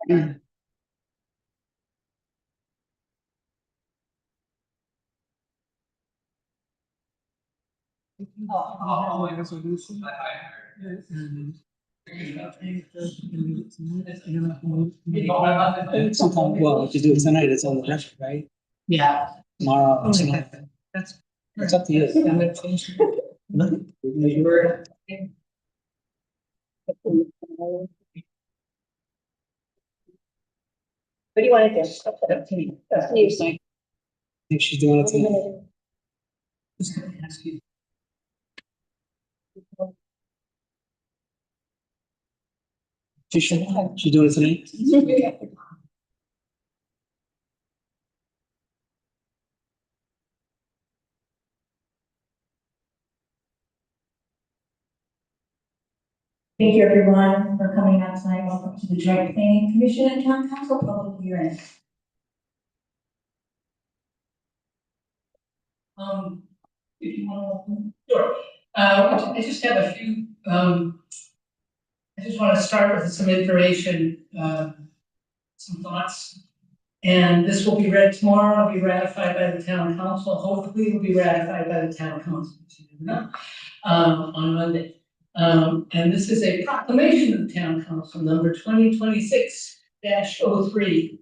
Well, if you do it tonight, it's on the record, right? Yeah. Tomorrow. That's. It's up to you. I'm gonna change. What do you want to do? Up to you. I think she's doing it tonight. Just gonna ask you. She's doing it tonight? Thank you, everyone, for coming out tonight. Welcome to the Joint Planning Commission and Town Council public hearing. If you want to, sure. I just have a few, I just want to start with some information, some thoughts. And this will be read tomorrow, it'll be ratified by the town council, hopefully it'll be ratified by the town council, on Monday. And this is a proclamation of the town council number 2026-03.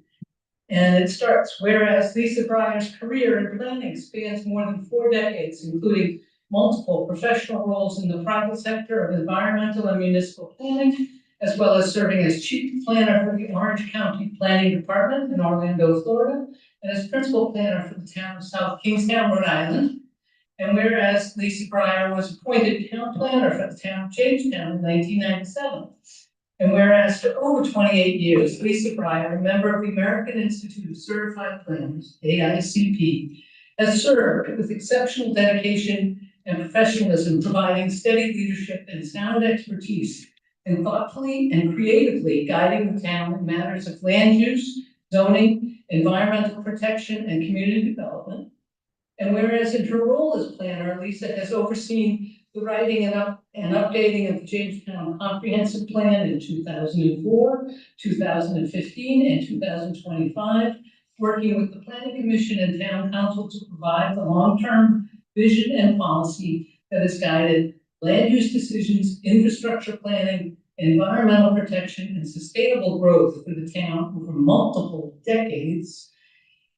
And it starts, whereas Lisa Breyer's career in planning spans more than 4 decades, including multiple professional roles in the private sector of environmental and municipal planning, as well as serving as chief planner for the Orange County Planning Department in Orlando, Florida, and as principal planner for the town of South Kingstown, Rhode Island. And whereas Lisa Breyer was appointed town planner for the town of Jamestown in 1997. And whereas for over 28 years, Lisa Breyer, a member of the American Institute of Certified Planners, AICP, has served with exceptional dedication and professionalism, providing steady leadership and sound expertise, and thoughtfully and creatively guiding the town in matters of land use, zoning, environmental protection, and community development. And whereas in her role as planner, Lisa has overseen the writing and updating of the Jamestown Comprehensive Plan in 2004, 2015, and 2025, working with the Planning Commission and Town Council to provide the long-term vision and policy that has guided land use decisions, infrastructure planning, environmental protection, and sustainable growth for the town over multiple decades.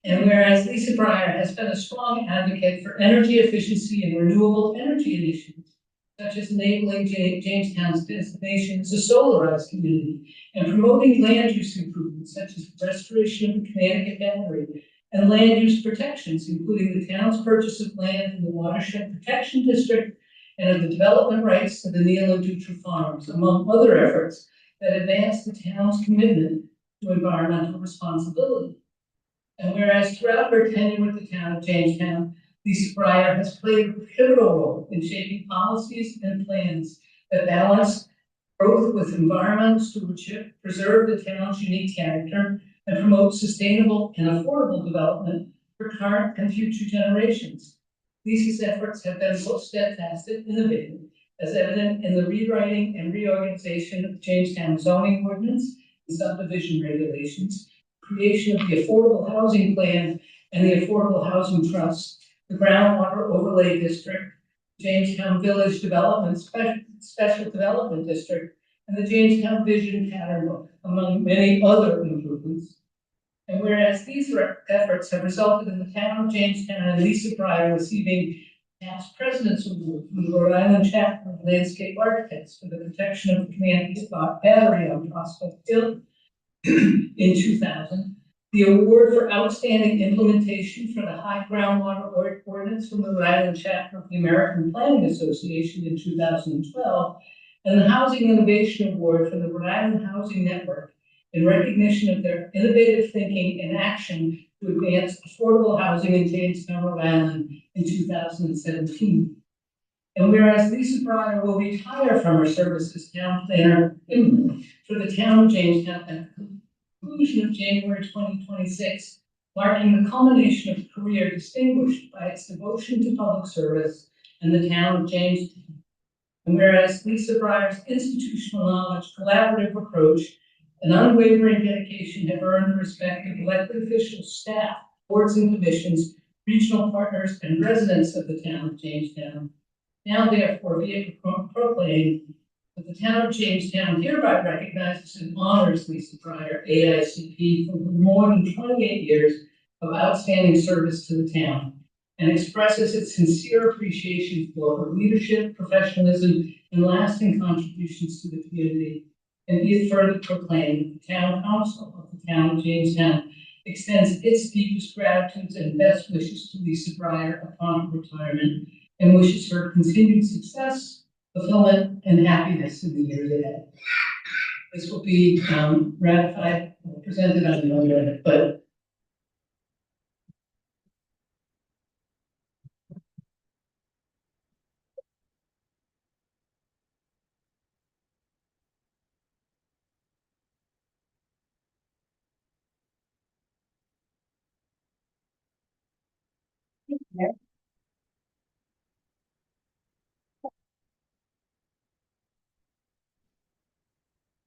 And whereas Lisa Breyer has been a strong advocate for energy efficiency and renewable energy initiatives, such as enabling Jamestown's designation as a solarized community and promoting land use improvements, such as restoration of the Connecticut Battery and land use protections, including the town's purchase of land in the Watershed Protection District and of the development rights to the Neal and Dutra farms, among other efforts that advance the town's commitment to environmental responsibility. And whereas throughout her tenure with the town of Jamestown, Lisa Breyer has played a pivotal role in shaping policies and plans that balance growth with environmental stewardship, preserve the town's unique character, and promote sustainable and affordable development for current and future generations. Lisa's efforts have been both steadfast and innovative, as evident in the rewriting and reorganization of the Jamestown zoning ordinance and subdivision regulations, creation of the Affordable Housing Plan and the Affordable Housing Trust, the Groundwater Overlay District, Jamestown Village Development Special Development District, and the Jamestown Vision Pattern Book, among many other improvements. And whereas these efforts have resulted in the town of Jamestown and Lisa Breyer receiving past President's Award from the Rhode Island Chapter of Landscape Architects for the protection of the Connecticut Battery on Prospect Hill in 2000, the award for outstanding implementation for the High Groundwater Ordinance from the Rhode Island Chapter of the American Planning Association in 2012, and the Housing Innovation Award for the Rhode Island Housing Network in recognition of their innovative thinking and action to advance affordable housing in Jamestown, Rhode Island in 2017. And whereas Lisa Breyer will retire from her service as town planner for the town of Jamestown at the conclusion of January 2026, marking the culmination of a career distinguished by its devotion to public service and the town of Jamestown. And whereas Lisa Breyer's institutional knowledge, collaborative approach, An unwavering dedication to earn the respect of elected officials, staff, boards and commissions, regional partners, and residents of the town of Jamestown. Now therefore be it proclaimed that the town of Jamestown hereby recognizes and honors Lisa Pryor, AICP, for more than 28 years of outstanding service to the town, and expresses its sincere appreciation for her leadership, professionalism, and lasting contributions to the community. And be it further proclaimed, the town council of the town of Jamestown extends its deepest gratitude and best wishes to Lisa Pryor upon her retirement, and wishes her continued success, fulfillment, and happiness in the years ahead. This will be ratified, presented on the other, but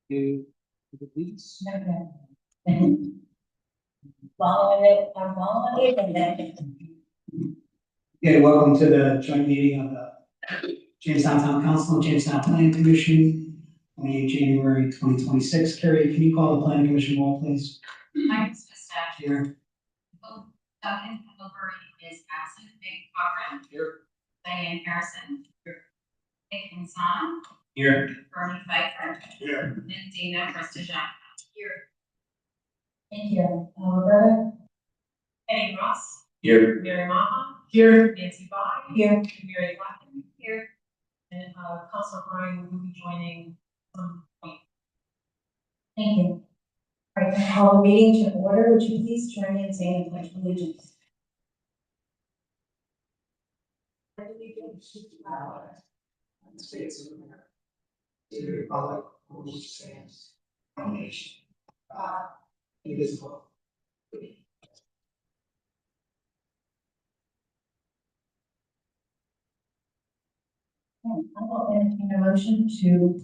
You, please. Following it, I'm following it, and then. Okay, welcome to the joint meeting of the Jamestown Town Council and Jamestown Planning Commission, 28 January 2026. Carrie, can you call the Planning Commission roll, please? Mike Staff. Here. Duncan Pendlebury is absent. Nick Cochran. Here. Diane Harrison. Here. Nick Insan. Here. Bernie Pfeiffer. Here. And Dina Prestigiac. Here. Thank you. Roberta? Eddie Ross. Here. Mary Maha. here, Nancy Bye. Here. Mary Blacken. Here. And Councilor Bryan will be joining some point. Thank you. All right, I call the meeting to order. Would you please join me in saying the pledge of allegiance? Allegiance to the flag of the United States of America, to the republic for which stands one nation, God, indivisible. I will entertain a motion to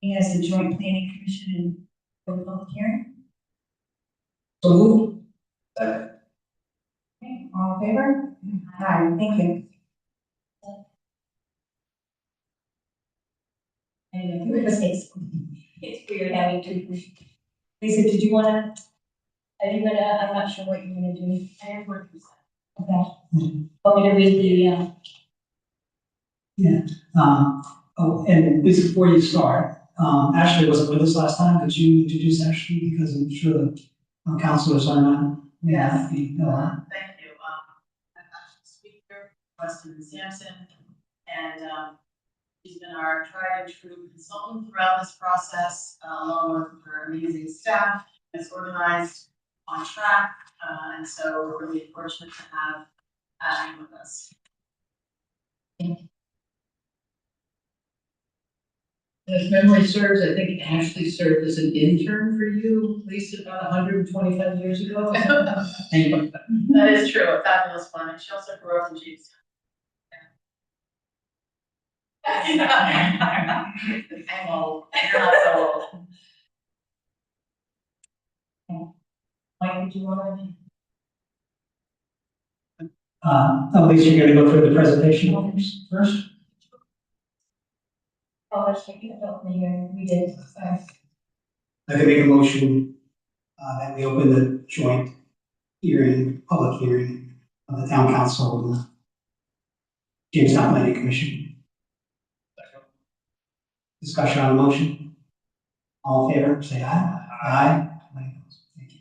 be as the joint planning commission in the public hearing. So moved. Second. Okay, all in favor? Aye, thank you. And if you would mistakes, it's weird having two. Lisa, did you wanna? I'm not sure what you're gonna do. I have one percent. Okay. Want me to read the, Oh, and Lisa, before you start, Ashley wasn't with us last time. Could you introduce Ashley? Because I'm sure the councilors are not. May not be, Thank you. I'm actually speaker, Weston Sampson, and she's been our tried and true consultant throughout this process, along with her amazing staff. It's organized, on track, and so we're really fortunate to have Ashley with us. if memory serves, I think Ashley served as an intern for you, Lisa, about 125 years ago. anyway, That is true, a fabulous one, and she also grew up in Jamestown. I'm old, you're not so old. Mike, did you wanna? Lisa, you're gonna go through the presentation first? Oh, let's take it up here. We did. Sorry. I could make a motion, that we open the joint hearing, public hearing of the town council and the Jamestown Planning Commission. Discussion on the motion. All in favor, say aye. Aye. Thank you.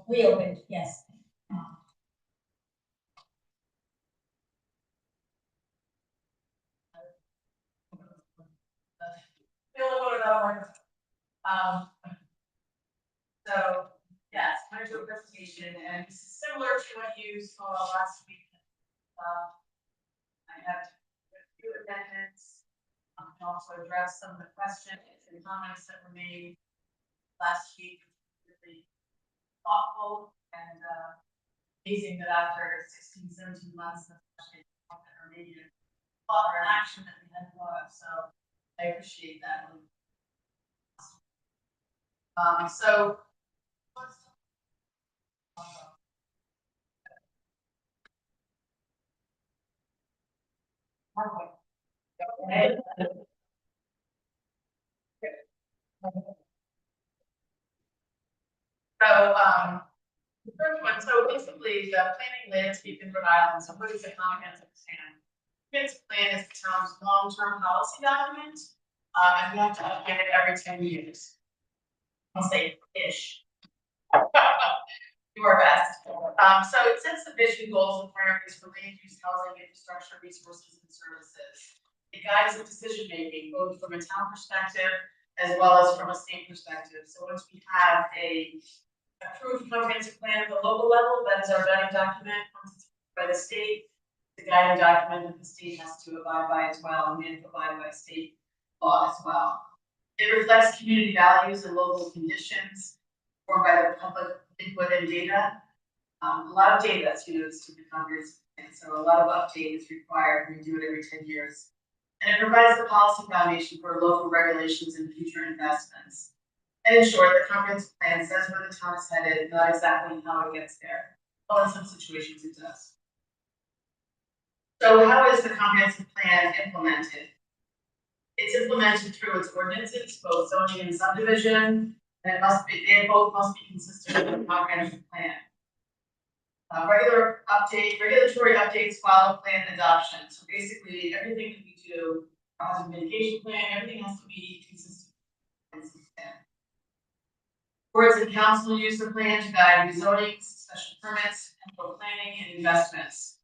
We opened, yes. Feel a little bit about so, yes, I'm going to do a presentation, and this is similar to what you saw last week. I have a few amendments, and also address some of the questions and comments that were made last week. Really thoughtful and amazing that after 16, 17 months, especially, or maybe thought or an action that we had thought of. So I appreciate that. So. Okay. So, the first one, so basically, the planning landscape in Rhode Island, so what is the comprehensive plan? Comprehensive plan is the town's long-term policy document, and we have to update it every 10 years. I'll say ish. Do our best. So it sets the vision, goals, and priorities for land use, housing, infrastructure, resources, and services. It guides the decision making, both from a town perspective as well as from a state perspective. So once we have a approved comprehensive plan at the local level, that is our vetting document. Once it's approved by the state, the guiding document that the state has to abide by as well, and we have to abide by state law as well. It reflects community values and local conditions formed by the public input and data. A lot of data, as you notice, to the comprehensive plan, so a lot of update is required. We do it every 10 years. And it provides the policy foundation for local regulations and future investments. And in short, the comprehensive plan says where the town is headed, not exactly how it gets there. Well, in some situations it does. So how is the comprehensive plan implemented? It's implemented through its ordinances, both zoning and subdivision, and they both must be consistent with the comprehensive plan. Regulatory updates follow plan adoption. So basically, everything that we do, hazard mitigation plan, everything has to be consistent with the plan. Boards and council use the plan to guide rezonings, special permits, and planning and investments.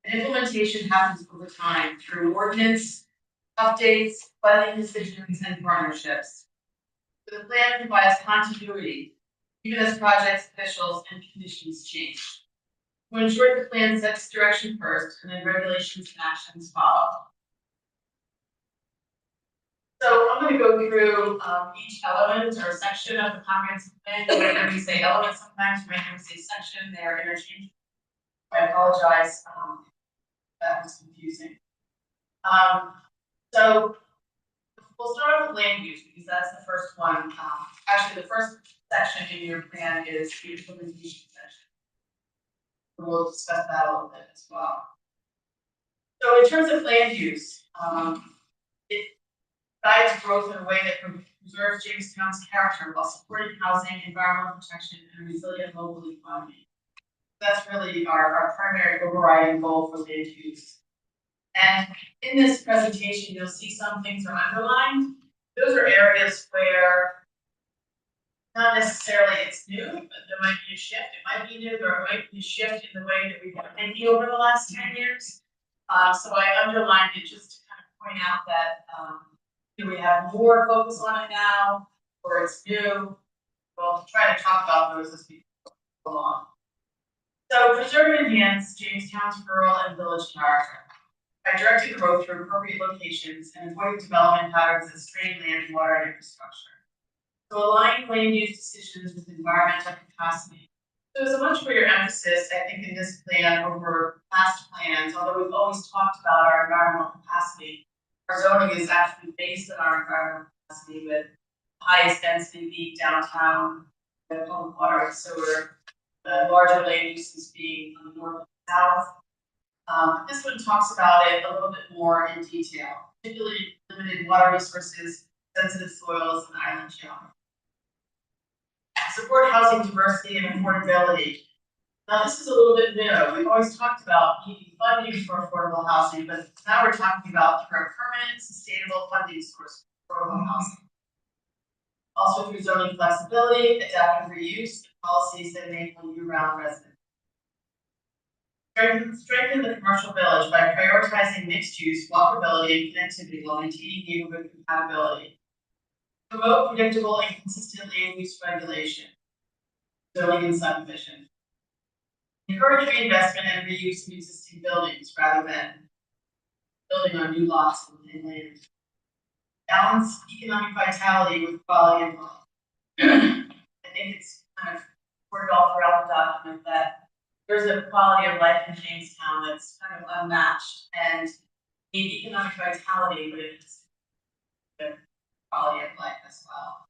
And implementation happens over time through ordinance, updates, planning decisions, and partnerships. So the plan provides continuity, even as projects, officials, and conditions change. To ensure the plan sets direction first, and then regulations and actions follow. So I'm going to go through each element or section of the comprehensive plan. You might hear me say element sometimes, you might hear me say section, they're interchangeable. I apologize, that was confusing. So we'll start off with land use because that's the first one. Actually, the first section in your plan is the implementation section. We'll discuss that a little bit as well. So in terms of land use, it guides growth in a way that preserves Jamestown's character while supporting housing, environmental protection, and a resilient local economy. That's really our primary overriding goal for land use. And in this presentation, you'll see some things are underlined. Those are areas where not necessarily it's new, but there might be a shift. It might be new, or it might be a shift in the way that we've been thinking over the last 10 years. So I underlined it just to kind of point out that do we have more focus on it now, or it's new? We'll try to talk about those as we go along. So preserve and enhance Jamestown's rural and village character by directing growth through appropriate locations and avoiding development patterns that strain land, water, and infrastructure. So align land use decisions with environmental capacity. So there's a much greater emphasis, I think, in this plan over past plans, although we've always talked about our environmental capacity. Our zoning is actually based on our environmental capacity with highest density being downtown, the public water and sewer, the larger land uses being on the north and south. This one talks about it a little bit more in detail, particularly limited water resources, sensitive soils, and island geography. Support housing diversity and affordability. Now this is a little bit new. We've always talked about needing funding for affordable housing, but now we're talking about through a permanent, sustainable funding source for affordable housing. Also through zoning flexibility, adaptive reuse, and policies that enable year-round residents. Strengthen the commercial village by prioritizing mixed use, walkability, and connectivity while maintaining neighborhood compatibility. Promote predictable and consistent land use regulation, zoning and subdivision. Encourage reinvestment and reuse of existing buildings rather than building on new lots and land. Balance economic vitality with quality of life. I think it's kind of worded all throughout the document that there's a quality of life in Jamestown that's kind of unmatched and need economic vitality, but it's their quality of life as well.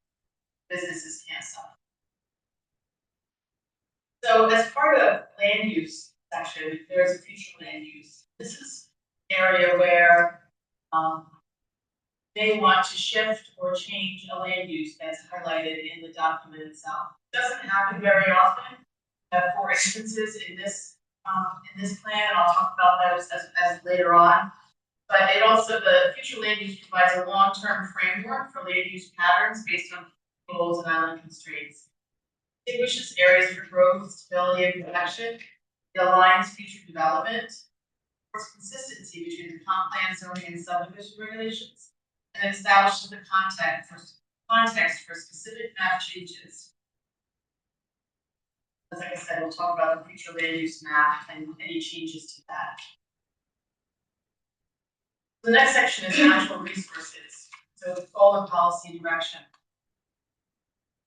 Businesses can't suffer. So as part of land use section, there's a future land use. This is an area where they want to shift or change a land use that's highlighted in the document itself. It doesn't happen very often. We have 4 instances in this plan, and I'll talk about those as later on. But it also, the future land use provides a long-term framework for land use patterns based on goals and island constraints. Distinguishes areas for growth, stability, and protection. It aligns future development. Supports consistency between the comp plan, zoning, and subdivision regulations, and it establishes the context for specific map changes. As like I said, we'll talk about the future land use map and any changes to that. The next section is natural resources. So the goal and policy direction.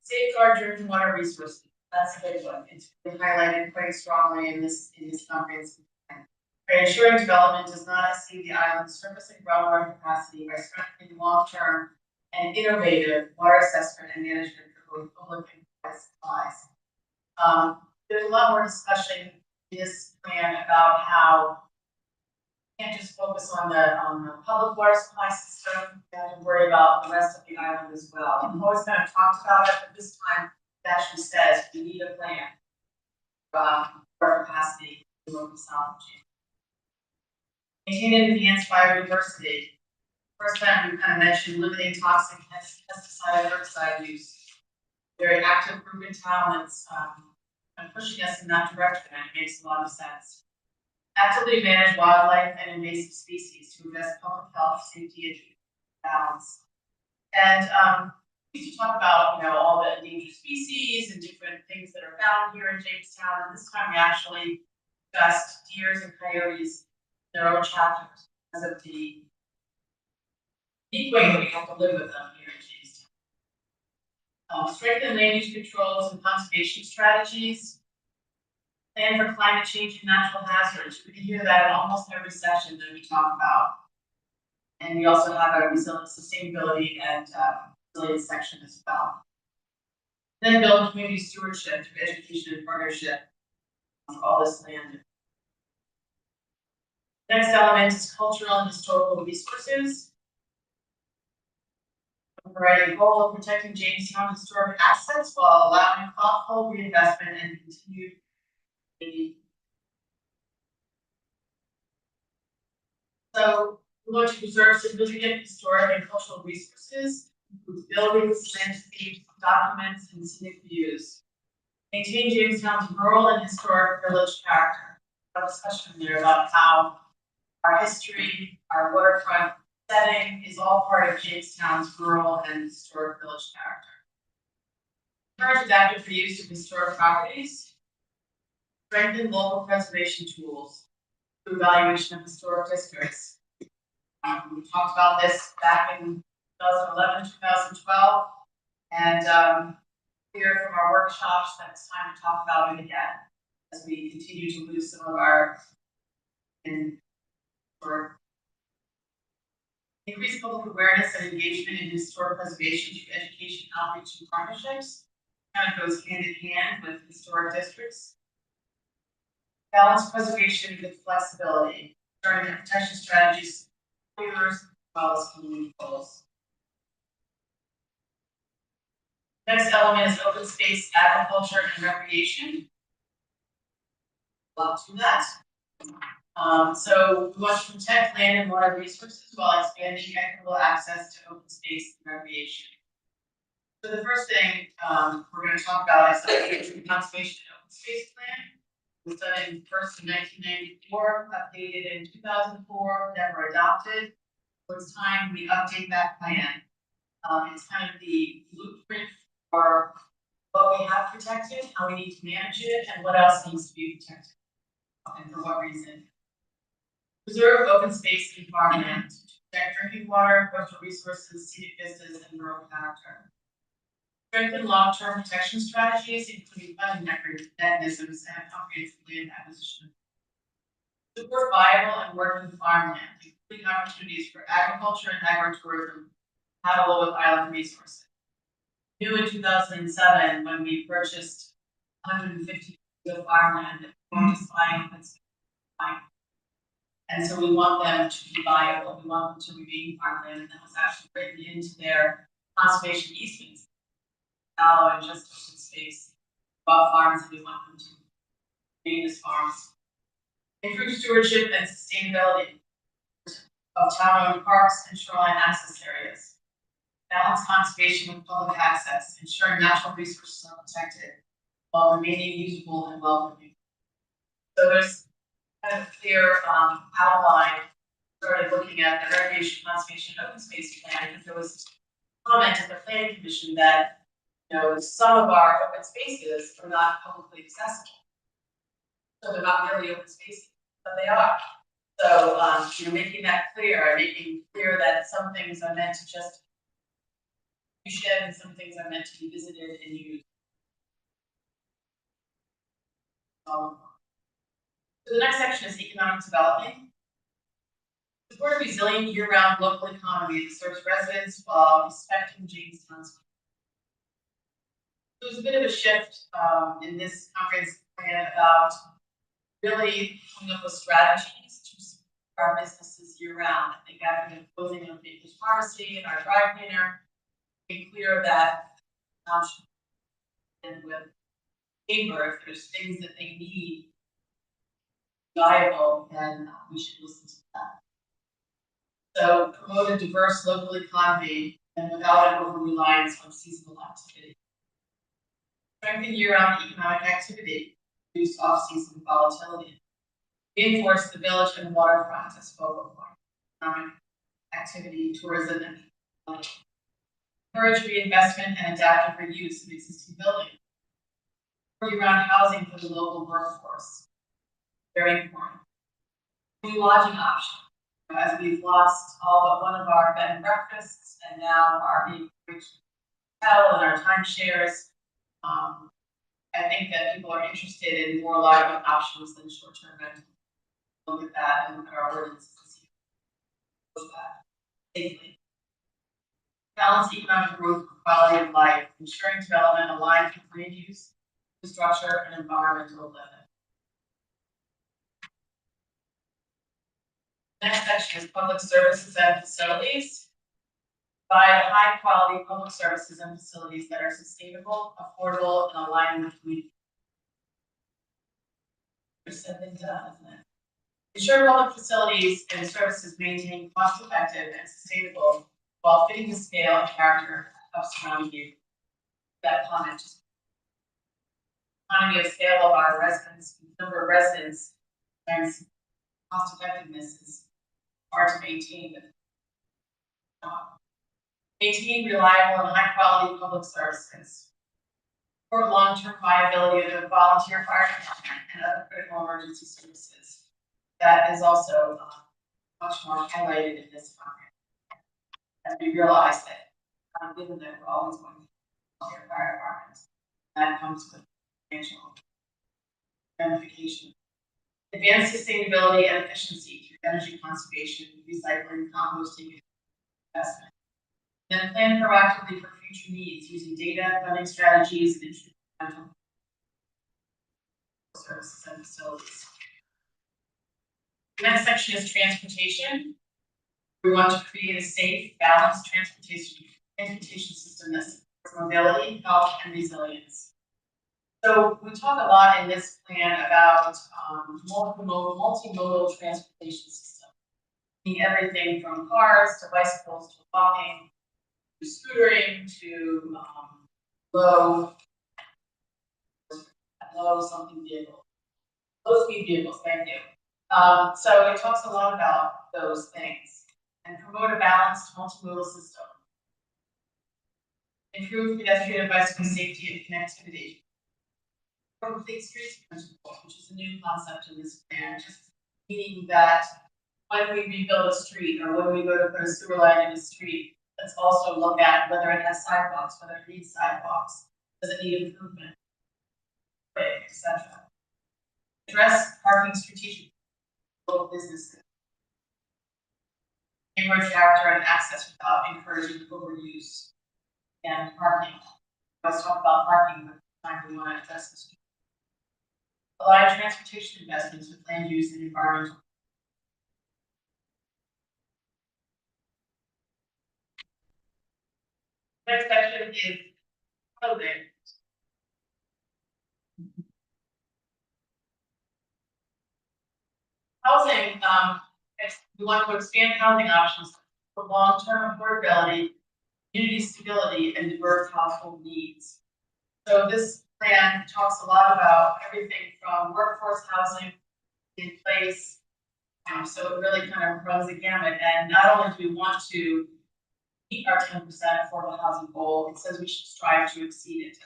Safeguard drinking water resources. That's a big one. It's been highlighted quite strongly in this comprehensive plan. Ensuring development does not exceed the island's surface and groundwater capacity by strengthening long-term and innovative water assessment and management for both public and private supplies. There's a lot more discussion in this plan about how you can't just focus on the public water supply system. You have to worry about the rest of the island as well. We've always kind of talked about it, but this time it actually says we need a plan for capacity in the local south. Maintain and enhance biodiversity. First time we kind of mentioned limiting toxic pesticide and herbicide use. Very active group in town that's and pushing us in that direction, and it makes a lot of sense. Actively manage wildlife and invasive species to address public health, safety, and balance. And we used to talk about, all the endangered species and different things that are found here in Jamestown, and this time we actually discussed deers and coyotes in their own chapters because of the unique way that we have to live with them here in Jamestown. Strengthen land use controls and conservation strategies. Plan for climate change and natural hazards. We can hear that in almost every session that we talk about. And we also have a sustainability and resilience section as well. Then build community stewardship through education and partnership for all this land. Next element is cultural and historical resources. Right, the goal of protecting Jamestown historic assets while allowing thoughtful reinvestment and continued community. So we want to preserve significant historic and cultural resources, including buildings, landscapes, documents, and scenic views. Maintain Jamestown's rural and historic village character. A discussion there about how our history, our waterfront setting is all part of Jamestown's rural and historic village character. Encourage adaptive reuse of historic properties. Strengthen local preservation tools through evaluation of historic districts. We talked about this back in 2011, 2012, and hear from our workshops that it's time to talk about it again as we continue to lose some of our increase public awareness and engagement in historic preservation through education, outreach, and partnerships. Kind of goes hand in hand with historic districts. Balance preservation with flexibility, starting with protection strategies, as well as community goals. Next element is open space, agriculture, and recreation. A lot to that. So we want to protect land and water resources while expanding equitable access to open space and recreation. So the first thing we're going to talk about is the Conservation and Open Space Plan. It was done first in 1994, updated in 2004, never adopted. So it's time we update that plan. It's kind of the blueprint for what we have protected, how we need to manage it, and what else needs to be protected, and for what reason. Preserve open space and farmland to protect drinking water, coastal resources, scenic vistas, and rural character. Strengthen long-term protection strategies, including funding mechanisms and comprehensive land acquisition. Support viable and working farmland, including opportunities for agriculture and agritourism, compatible with island resources. New in 2007, when we purchased 150 acres of farmland that we weren't just buying open space. And so we want them to be viable, we want them to remain farmland, and that was actually written into their conservation easements. Fallow and just open space, about farms, and we want them to remain as farms. Improve stewardship and sustainability of town-owned parks and shoreline access areas. Balance conservation with public access, ensuring natural resources are protected while remaining usable and welcoming. So there's kind of clear outline. Started looking at the irrigation conservation open space plan, because there was comment at the planning commission that, you know, some of our open spaces are not publicly accessible. So they're not really open spaces, but they are. So you know, making that clear and making clear that some things are meant to just be shed and some things are meant to be visited and used. So the next section is economic development. Support a resilient year-round local economy that serves residents while respecting Jamestown's. There was a bit of a shift in this comprehensive plan about really coming up with strategies to support our businesses year-round. I think after the closing of Baker's Pharmacy and our dry cleaner, be clear that and with chamber, if there's things that they need viable, then we should listen to that. So promote a diverse local economy and without an over-reliance on seasonal activity. Strengthen year-round economic activity, reduce off-season volatility. Reinforce the village and waterfront as focal point. Economic activity, tourism, and employment. Encourage reinvestment and adaptive reuse of existing buildings. Year-round housing for the local workforce. Very important. New lodging options. As we've lost all but one of our bed and breakfasts, and now our hotel and our timeshares, I think that people are interested in more lodging options than short-term rental. Look at that and look at our ordinances and see that safely. Balance economic growth with quality of life, ensuring development aligned with land use, infrastructure, and environmental living. Next section is public services and facilities. Provide high quality public services and facilities that are sustainable, affordable, and aligned with community. There's something done, isn't it? Ensure public facilities and services maintain cost effective and sustainable while fitting the scale and character of surrounding you. That comment just economy of scale of our residents, number of residents, and cost effectiveness is hard to maintain. Maintain reliable and high quality public services. Support long-term viability of the volunteer fire department and other critical emergency services. That is also much more highlighted in this conference. As we realize that, given that we're always going to volunteer fire departments, that comes with financial ramifications. Advance sustainability and efficiency through energy conservation, recycling, composting, and investment. Then plan proactively for future needs using data, funding strategies, and instrumental services and facilities. The next section is transportation. We want to create a safe, balanced transportation system that supports mobility, health, and resilience. So we talk a lot in this plan about multimodal transportation system, meaning everything from cars to bicycles to walking to scootering to low something vehicle, low speed vehicles. Thank you. So it talks a lot about those things and promote a balanced multimodal system. Improve pedestrian and bicycle safety and connectivity. Complete streets principle, which is a new concept in this plan, just meaning that when we rebuild a street or when we go to put a sewer line in a street, let's also look at whether it has sidewalks, whether it needs sidewalks, does it need improvement, etc. Address parking strategic local businesses. neighborhood character and access without encouraging overuse and parking. Let's talk about parking, but time we want to address this. Align transportation investments with land use and environmental. Next section is housing. Housing, we want to expand housing options for long-term affordability, community stability, and diverse household needs. So this plan talks a lot about everything from workforce housing in place. So it really kind of runs the gamut. And not only do we want to meet our 10% affordable housing goal, it says we should strive to exceed it.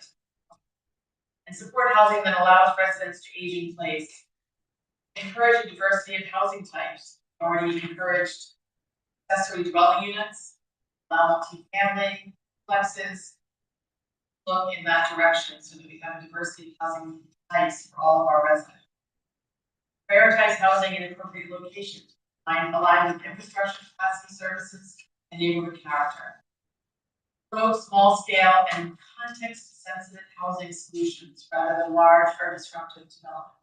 And support housing that allows residents to age in place. Encourage a diversity of housing types. Already encouraged accessory dwelling units, allow multifamily complexes. Look in that direction so that we have a diversity of housing types for all of our residents. Prioritize housing in appropriate locations, align with infrastructure capacity services and neighborhood character. Promote small scale and context sensitive housing solutions rather than large or disruptive development.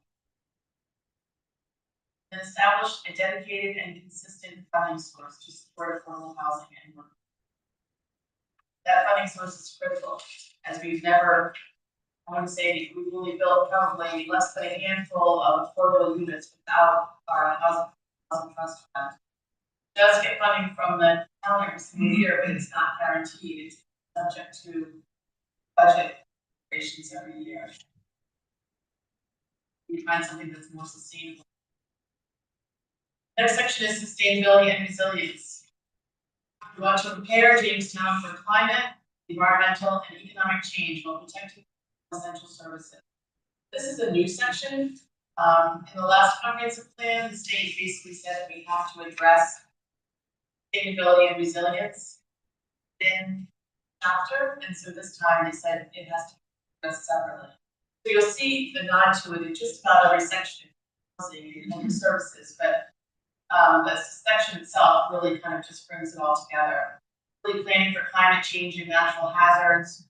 And establish a dedicated and consistent funding source to support affordable housing and work. That funding source is critical, as we've never, I would say, we've only built probably less than a handful of affordable units without our housing trust fund. It does get funding from the town every single year, but it's not guaranteed. It's subject to budget operations every year. We find something that's more sustainable. Next section is sustainability and resilience. We want to prepare Jamestown for climate, environmental, and economic change while protecting essential services. This is a new section. In the last comprehensive plan, the state basically said that we have to address sustainability and resilience in chapter, and so this time they said it has to be addressed separately. So you'll see the nod to it in just about every section, housing and services, but the section itself really kind of just brings it all together. Really planning for climate change and natural hazards,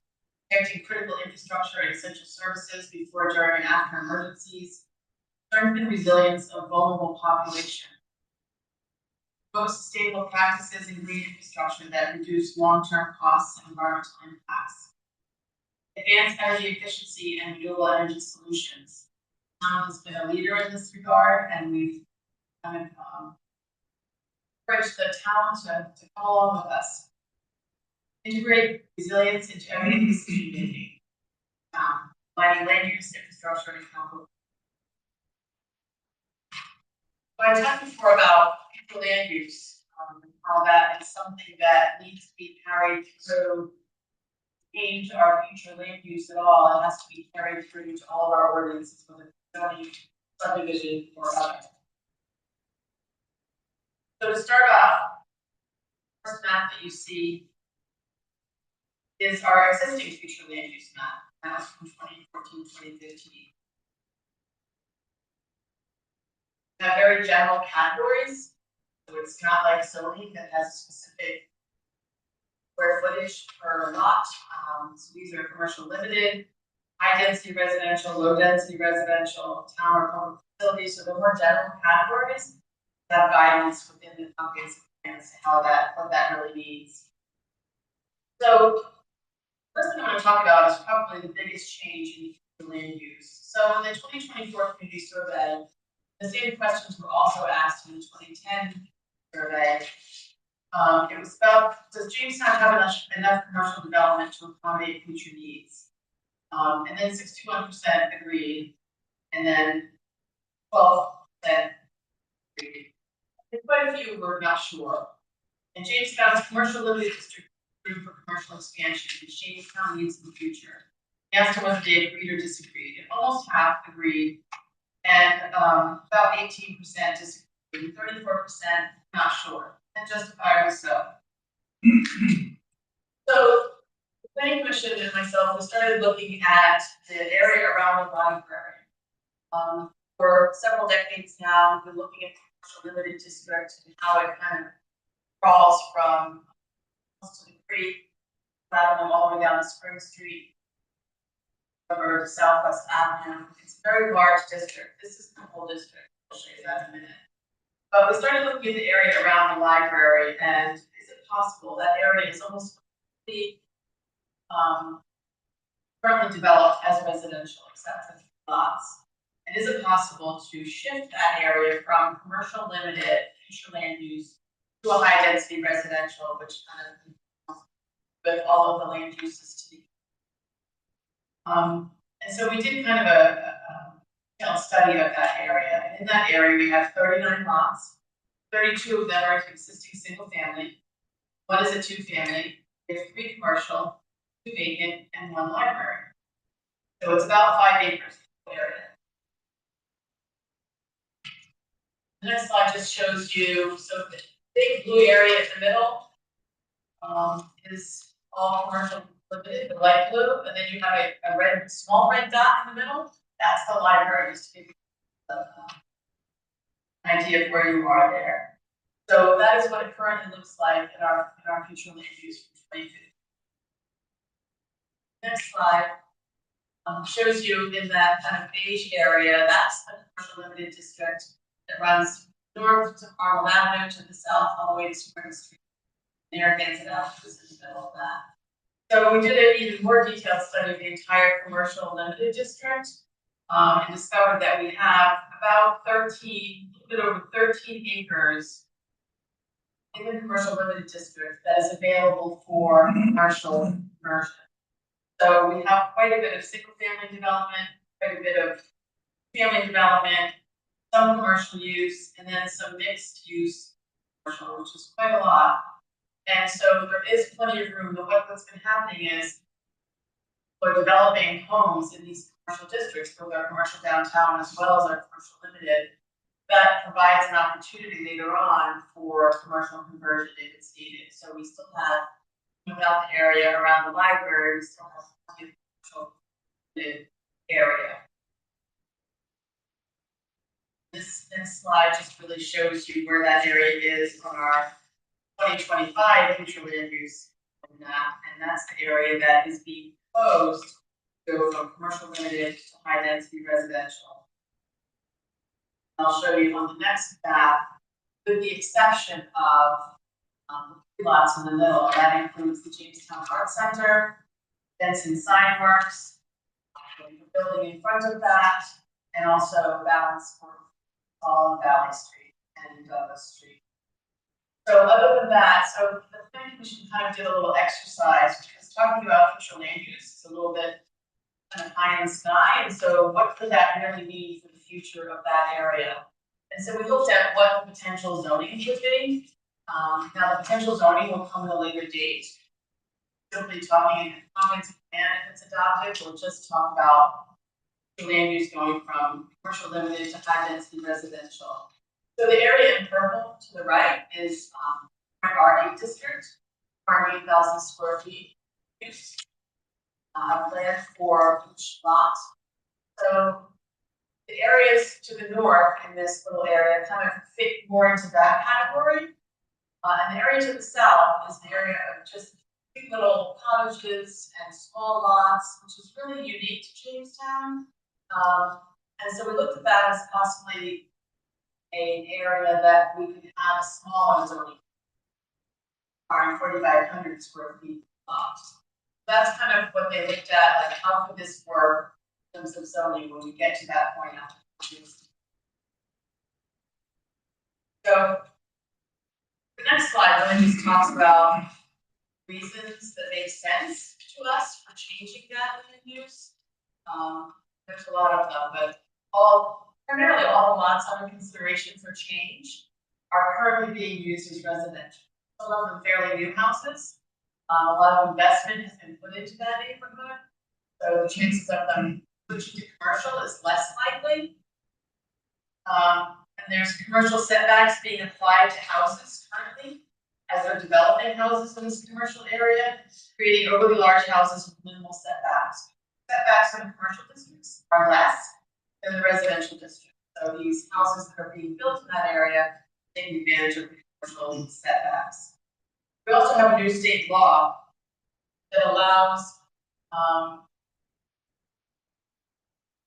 protecting critical infrastructure and essential services before, during, and after emergencies, strengthen resilience of vulnerable population. Promote sustainable practices in green infrastructure that reduce long-term costs and environmental impacts. Advance energy efficiency and renewable energy solutions. Town has been a leader in this regard, and we've kind of encouraged the town to come along with us. Integrate resilience into every decision making. Lighting land use, infrastructure, and capital. So I talked before about future land use, how that is something that needs to be carried through. Change our future land use at all, it has to be carried through to all of our ordinances, whether it's zoning, subdivision, or other. So to start off, the first map that you see is our existing future land use map. That was from 2014, 2015. We have very general categories, so it's not like zoning that has specific square footage per lot. So these are commercial limited, high density residential, low density residential, town or public facilities. So the more general categories have guidance within the comprehensive plan as to how what that really means. So first thing I'm going to talk about is probably the biggest change in land use. So in the 2024 community survey, the same questions were also asked in the 2010 survey. It was about, does Jamestown have enough commercial development to accommodate future needs? And then 61% agreed, and then 12% agreed. And quite a few were not sure. And Jamestown's commercial limited district room for commercial expansion, which Jamestown needs in the future. We asked them whether they agreed or disagreed, and almost half agreed, and about 18% disagreed, 34% not sure. And justifiably so. So the planning commission and myself, we started looking at the area around the library. For several decades now, we've been looking at the commercial limited district and how it kind of crawls from close to the creek, traveling all the way down to Spring Street, over to Southwest Avenue. It's a very large district. This is the whole district. I'll show you that in a minute. But we started looking at the area around the library, and is it possible that area is almost completely currently developed as residential, except for 3 lots? And is it possible to shift that area from commercial limited future land use to a high density residential, which kind of with all of the land uses to the and so we did kind of a study of that area. And in that area, we have 39 lots. 32 of them are existing single family. 1 is a 2-family. We have 3 commercial, 2 vacant, and 1 library. So it's about 5 acres area. The next slide just shows you, so the big blue area in the middle is all commercial limited, the light blue, and then you have a red, small red dot in the middle. That's the library, just to give you an idea of where you are there. So that is what it currently looks like in our future land use for 2050. Next slide shows you in that kind of beige area, that's the commercial limited district that runs north to Harlem Avenue to the south all the way to Spring Street. Narragansett Avenue is in the middle of that. So we did an even more detailed study of the entire commercial limited district and discovered that we have about a bit over 13 acres in the commercial limited district that is available for commercial conversion. So we have quite a bit of single family development, quite a bit of family development, some commercial use, and then some mixed use commercial, which is quite a lot. And so there is plenty of room, but what's been happening is we're developing homes in these commercial districts, both our commercial downtown as well as our commercial limited, that provides an opportunity later on for commercial conversion if it's needed. So we still have, without the area around the library, we still have plenty of commercial limited area. This next slide just really shows you where that area is on our 2025 future land use map, and that's the area that is being proposed to go from commercial limited to high density residential. I'll show you on the next map, with the exception of the 3 lots in the middle, and that includes the Jamestown Art Center, Benson Sign Works, the building in front of that, and also Balance for all Valley Street and Douglas Street. So other than that, so the planning commission kind of did a little exercise because talking about future land use is a little bit kind of high in the sky, and so what could that really mean for the future of that area? And so we looked at what the potential zoning would be. Now the potential zoning will come at a later date. Simply talking in the comments plan if it's adopted, we'll just talk about land use going from commercial limited to high density residential. So the area in purple to the right is our R8 district, our 8,000 square feet use. Plan for each lot. So the areas to the north in this little area kind of fit more into that category. And the area to the south is the area of just big little cottages and small lots, which is really unique to Jamestown. And so we looked at that as possibly an area that we could have a smaller zoning, 4,500 square feet lots. That's kind of what they looked at, like how could this work in terms of zoning when we get to that point after. So the next slide really just talks about reasons that make sense to us for changing that land use. There's a lot of them, but primarily all the lots under consideration for change are currently being used as residential. Some of them fairly new houses. A lot of investment has been put into that neighborhood, so the chances of them switching to commercial is less likely. And there's commercial setbacks being applied to houses currently as they're developing houses in this commercial area, creating overly large houses with minimal setbacks. Setbacks in commercial districts are less than the residential district. So these houses that are being built in that area take advantage of commercial setbacks. We also have a new state law that allows,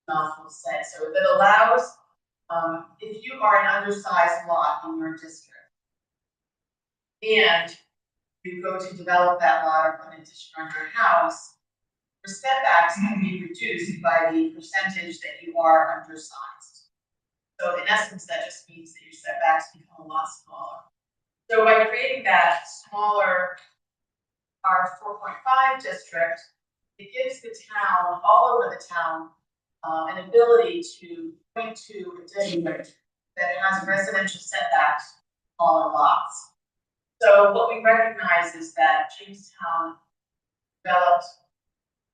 mouthful to say, so that allows, if you are an undersized lot in your district, and you go to develop that lot or put an addition on your house, your setbacks can be reduced by the percentage that you are undersized. So in essence, that just means that your setbacks become a lot smaller. So by creating that smaller R4.5 district, it gives the town, all over the town, an ability to point to a district that has residential setbacks, smaller lots. So what we recognize is that Jamestown developed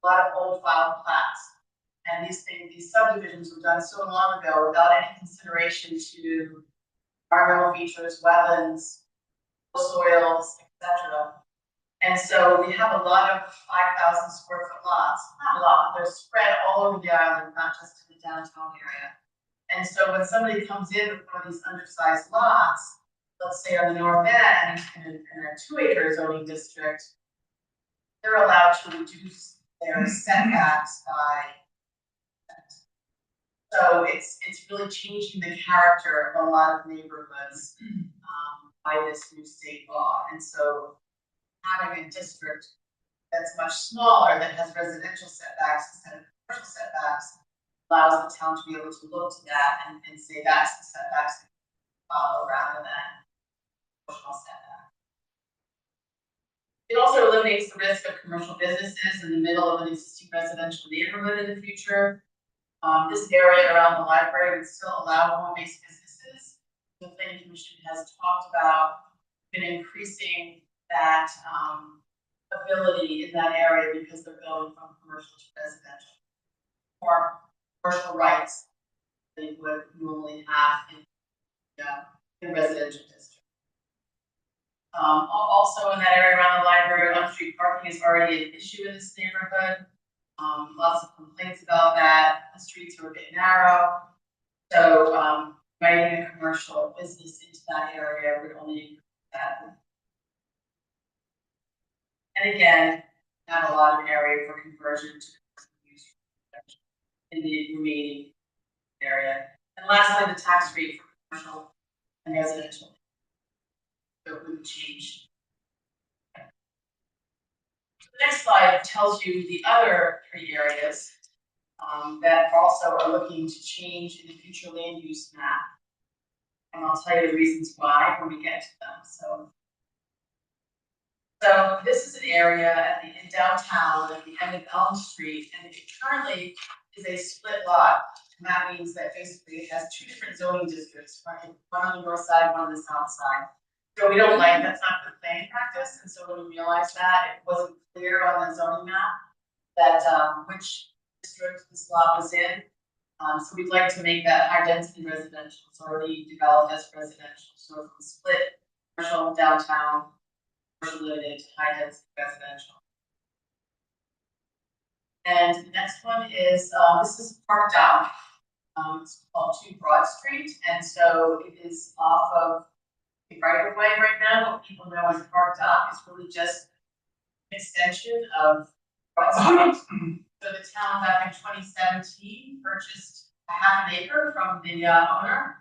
a lot of old file plats. And these subdivisions were done so long ago without any consideration to environmental features, wetlands, soils, etc. And so we have a lot of 5,000 square foot lots, not a lot, but they're spread all over the island, not just in the downtown area. And so when somebody comes in with one of these undersized lots, let's say on the north end in a 2-acre zoning district, they're allowed to reduce their setbacks by. So it's really changing the character of a lot of neighborhoods by this new state law. And so having a district that's much smaller, that has residential setbacks instead of commercial setbacks, allows the town to be able to look to that and say that's the setbacks that follow rather than commercial setback. It also eliminates the risk of commercial businesses in the middle of an existing residential neighborhood in the future. This area around the library would still allow home-based businesses. The Planning Commission has talked about increasing that ability in that area because they're going from commercial to residential, or commercial rights they would normally have in residential district. Also in that area around the library, on-street parking is already an issue in this neighborhood. Lots of complaints about that. The streets are a bit narrow. So inviting a commercial business into that area would only increase that. And again, have a lot of area for conversion to commercial use in the remaining area. And lastly, the tax rate for commercial and residential. So it wouldn't change. The next slide tells you the other 3 areas that also are looking to change in the future land use map. And I'll tell you the reasons why when we get to them. So this is an area in downtown at the end of Elm Street, and it currently is a split lot. And that means that basically it has 2 different zoning districts, one on the north side, one on the south side. So we don't like, that's not good planning practice, and so when we realized that, it wasn't clear on the zoning map that which district this lot was in. So we'd like to make that high density residential. It's already developed as residential, so from split commercial downtown, commercial limited to high density residential. And the next one is this is Park Dock. It's called 2 Broad Street, and so it is off of the right of way right now. What people know as Park Dock is really just an extension of Broad Street. So the town back in 2017 purchased a half an acre from the owner.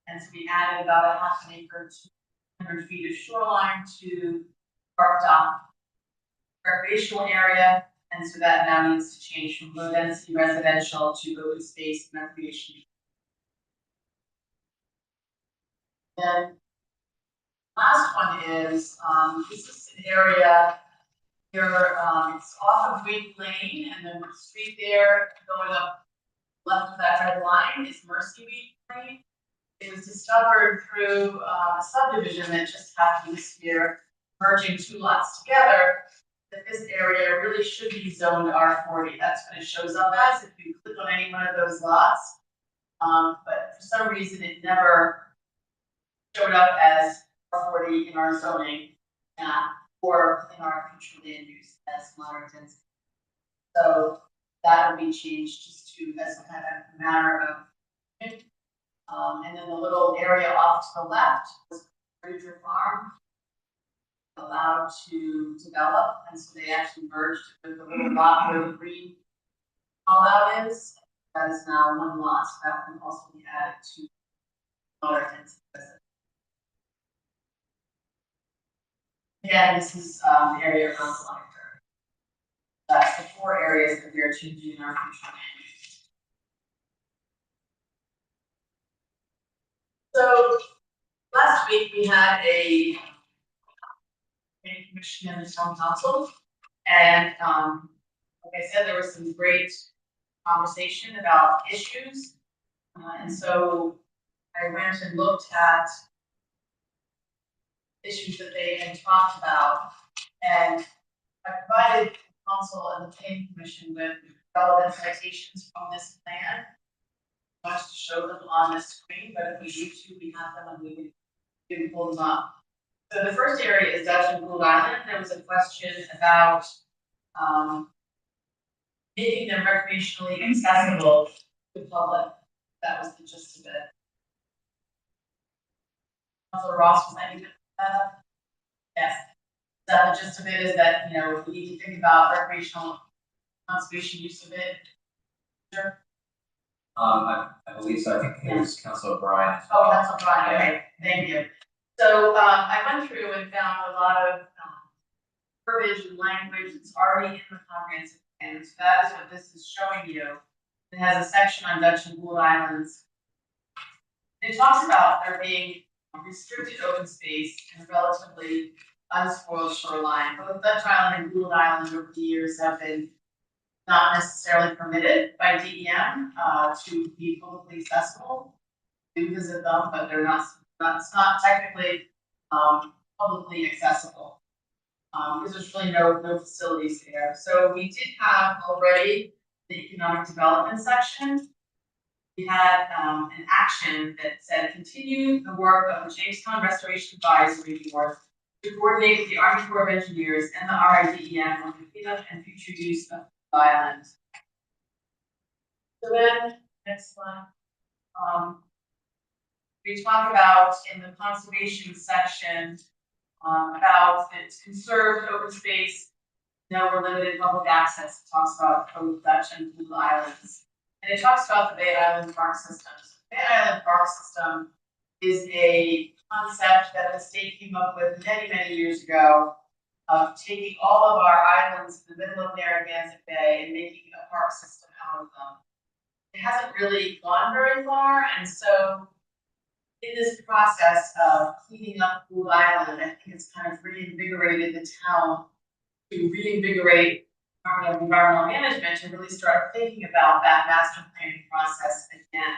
And so we added about a half an acre to 100 feet of shoreline to Park Dock recreational area. And so that now needs to change from low density residential to open space and recreation. And last one is this is an area here, it's off of Wake Lane, and then the street there going up left of that red line is Mercy Wake Lane. It was discovered through a subdivision that just happened this year, merging 2 lots together, that this area really should be zoned R40. That's what it shows up as if you click on any one of those lots. But for some reason, it never showed up as R40 in our zoning or in our future land use as moderate density. So that will be changed just to as a kind of matter of And then the little area off to the left was Bridger Farm, allowed to develop, and so they actually merged with the little lot where the green all out is. That is now one lot, so that can also be added to other density. Yeah, this is the area around the library. That's the 4 areas that we are changing in our future land use. So last week we had a planning commission and the town council, and like I said, there was some great conversation about issues, and so I went and looked at issues that they had talked about, and I provided the council and the planning commission with relevant citations from this plan. I want to show them on the screen, but if we need to, we have them and we can pull them up. So the first area is Dutch and Gould Island. There was a question about making them recreationally accessible to the public. That was the gist of it. Councilor Ross, was that you? Yes. That the gist of it is that, you know, we need to think about recreational conservation use of it. Sure. I believe so. I think it was Councilor O'Brien. Oh, that's all right. Okay, thank you. So I went through and found a lot of verbiage and language that's already in the comprehensive plan. So that is what this is showing you. It has a section on Dutch and Gould Islands. It talks about there being restricted open space and relatively unspoiled shoreline. Both Dutch Island and Gould Island over the years have been not necessarily permitted by DEM to be publicly accessible. Do visit them, but they're not. It's not technically publicly accessible because there's really no facilities there. So we did have already the economic development section. We had an action that said continue the work of the Jamestown Restoration Advisory Board to coordinate with the Army Corps of Engineers and the RIDEM on the cleanup and future use of the island. So then, next slide. We talk about in the conservation section about its conserved open space, no limited public access. It talks about both Dutch and Gould Islands. And it talks about the Bay Island Park System. So the Bay Island Park System is a concept that the state came up with many, many years ago of taking all of our islands in the middle of Narragansett Bay and making a park system out of them. It hasn't really gone very far, and so in this process of cleaning up Gould Island, I think it's kind of reinvigorated the town to reinvigorate environmental management to really start thinking about that master planning process again.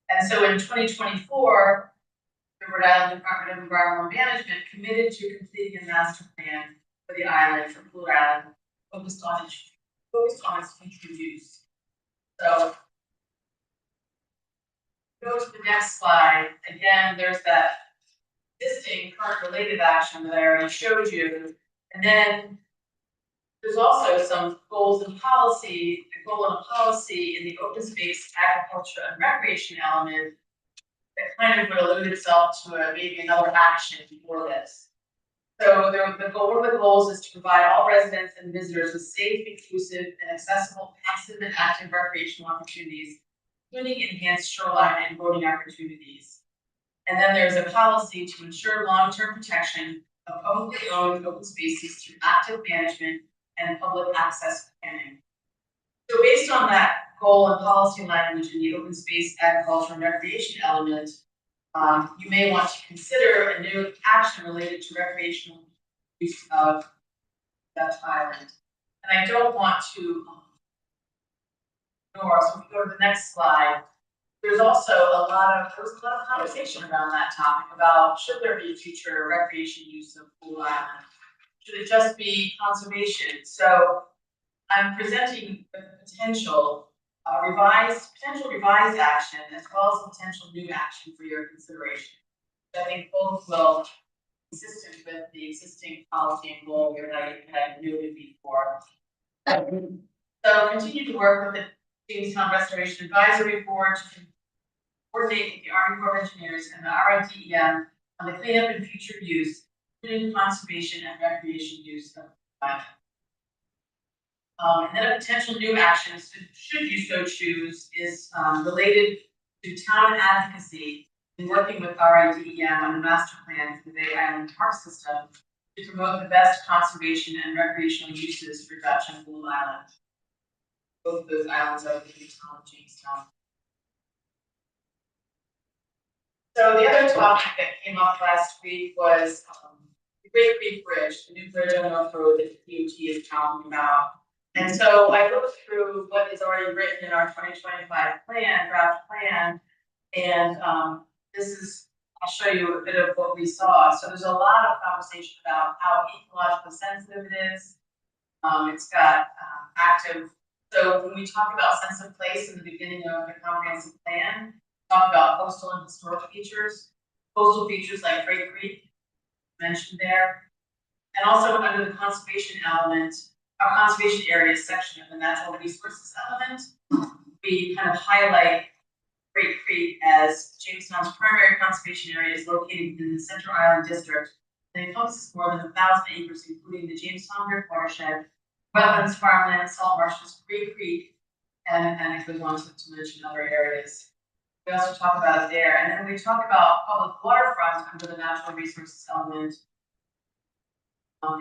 And so in 2024, the Rhode Island Department of Environmental Management committed to completing a master plan for the island, for Gould Island, focused on its future use. So go to the next slide. Again, there's that existing current related action that I already showed you. And then there's also some goals and policy, a goal and a policy in the open space, agriculture, and recreation element that kind of would allude itself to maybe another action for this. So the goal, one of the goals is to provide all residents and visitors with safe, inclusive, and accessible passive and active recreational opportunities, including enhanced shoreline and boating opportunities. And then there's a policy to ensure long-term protection of publicly owned open spaces through active management and public access planning. So based on that goal and policy language in the open space, agriculture, and recreation element, you may want to consider a new action related to recreational use of Dutch Island. And I don't want to ignore, so if we go to the next slide, there was a lot of conversation around that topic about should there be future recreation use of Gould Island? Should it just be conservation? So I'm presenting the potential revised action as well as potential new action for your consideration. I think both will be consistent with the existing policy and goal that I had noted before. So continue to work with the Jamestown Restoration Advisory Board to coordinate with the Army Corps of Engineers and the RIDEM on the cleanup and future use, including conservation and recreation use of the island. And then a potential new action, should you so choose, is related to town advocacy in working with RIDEM on the master plan for the Bay Island Park System to promote the best conservation and recreational uses for Dutch and Blue Island. Both of those islands are within the town of Jamestown. So the other topic that came up last week was the Great Creek Bridge, the new bridge on North Road that the DOT is talking about. And so I looked through what is already written in our 2025 plan, draft plan, and this is, I'll show you a bit of what we saw. So there's a lot of conversation about how ecologically sensitive it is. It's got active, so when we talk about sense of place in the beginning of the comprehensive plan, talk about coastal and historic features, coastal features like Great Creek mentioned there, and also under the conservation element, our conservation areas section of the natural resources element, we kind of highlight Great Creek as Jamestown's primary conservation area is located within the Central Island District and encompasses more than 1,000 acres, including the Jamestown River watershed, wetlands, farmland, salt marshes, Great Creek, and it goes on to mention other areas. We also talk about it there, and then we talk about public waterfront under the natural resources element.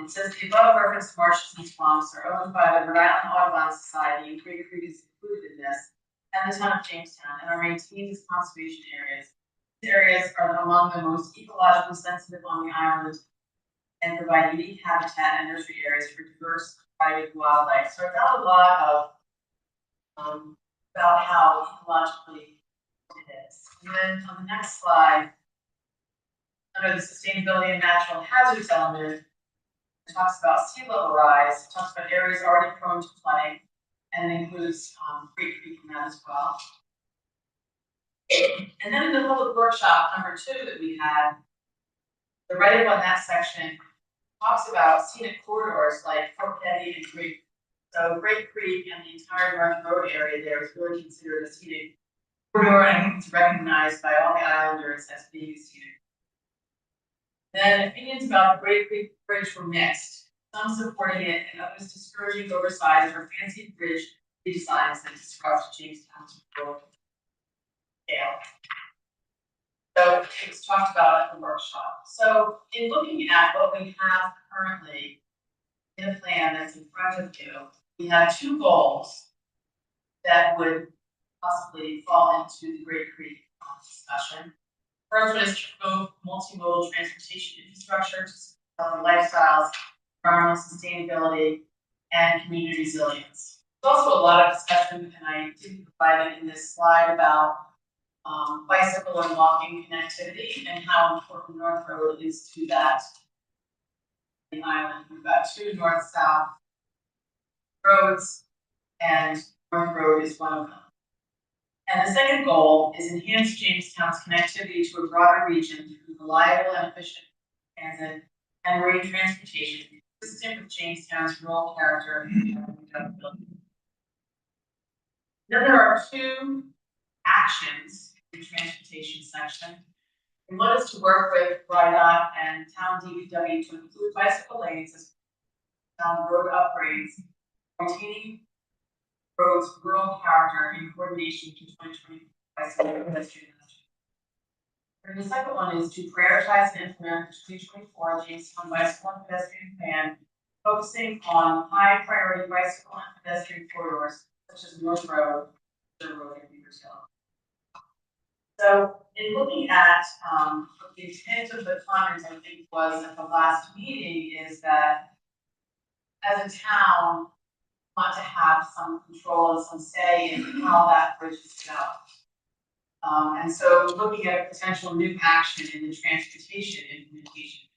It says the above referenced marshes and swamps are owned by the Rhode Island Audubon Society, and Great Creek is included in this, and the town of Jamestown, and are maintained as conservation areas. These areas are among the most ecologically sensitive on the island and provide unique habitat and nursery areas for diverse private wildlife. So I got a lot of about how ecologically it is. And then on the next slide, under the sustainability and natural hazards element, it talks about sea level rise, it talks about areas already prone to flooding, and it includes Great Creek in that as well. And then in the public workshop number 2 that we had, the write-up on that section talks about scenic corridors like Fort Petty and Creek. So Great Creek and the entire North Road area there is really considered a scenic corridor, and I think it's recognized by all the islanders as being scenic. Then opinions about the Great Creek Bridge were mixed, some supporting it and others discouraging oversized or fancy bridge redesigns that disrupt Jamestown's rural scale. So it was talked about at the workshop. So in looking at what we have currently in a plan that's in front of you, we have 2 goals that would possibly fall into the Great Creek discussion. First one is to promote multimodal transportation infrastructure to support lifestyles, environmental sustainability, and community resilience. There's also a lot of discussion, and I didn't provide it in this slide, about bicycle and walking connectivity and how important North Road is to that. The island, we've got 2 north-south roads, and North Road is one of them. And the second goal is enhance Jamestown's connectivity to a broader region through reliable and efficient transit and marine transportation, consistent with Jamestown's rural character and accountability. Then there are 2 actions in the transportation section. And one is to work with RIDOT and town DPW to include bicycle lanes as town road upgrades, maintaining roads rural character in coordination to 2020 bicycle and pedestrian management. And the second one is to prioritize and implement the 2024 Jamestown Bicycle and Pedestrian Plan, focusing on high priority bicycle and pedestrian corridors such as North Road, River Road, and Beavers Hill. So in looking at the intent of the comments, I think was at the last meeting, is that as a town, want to have some control and some say in how that bridge is developed. And so looking at a potential new action in the transportation implementation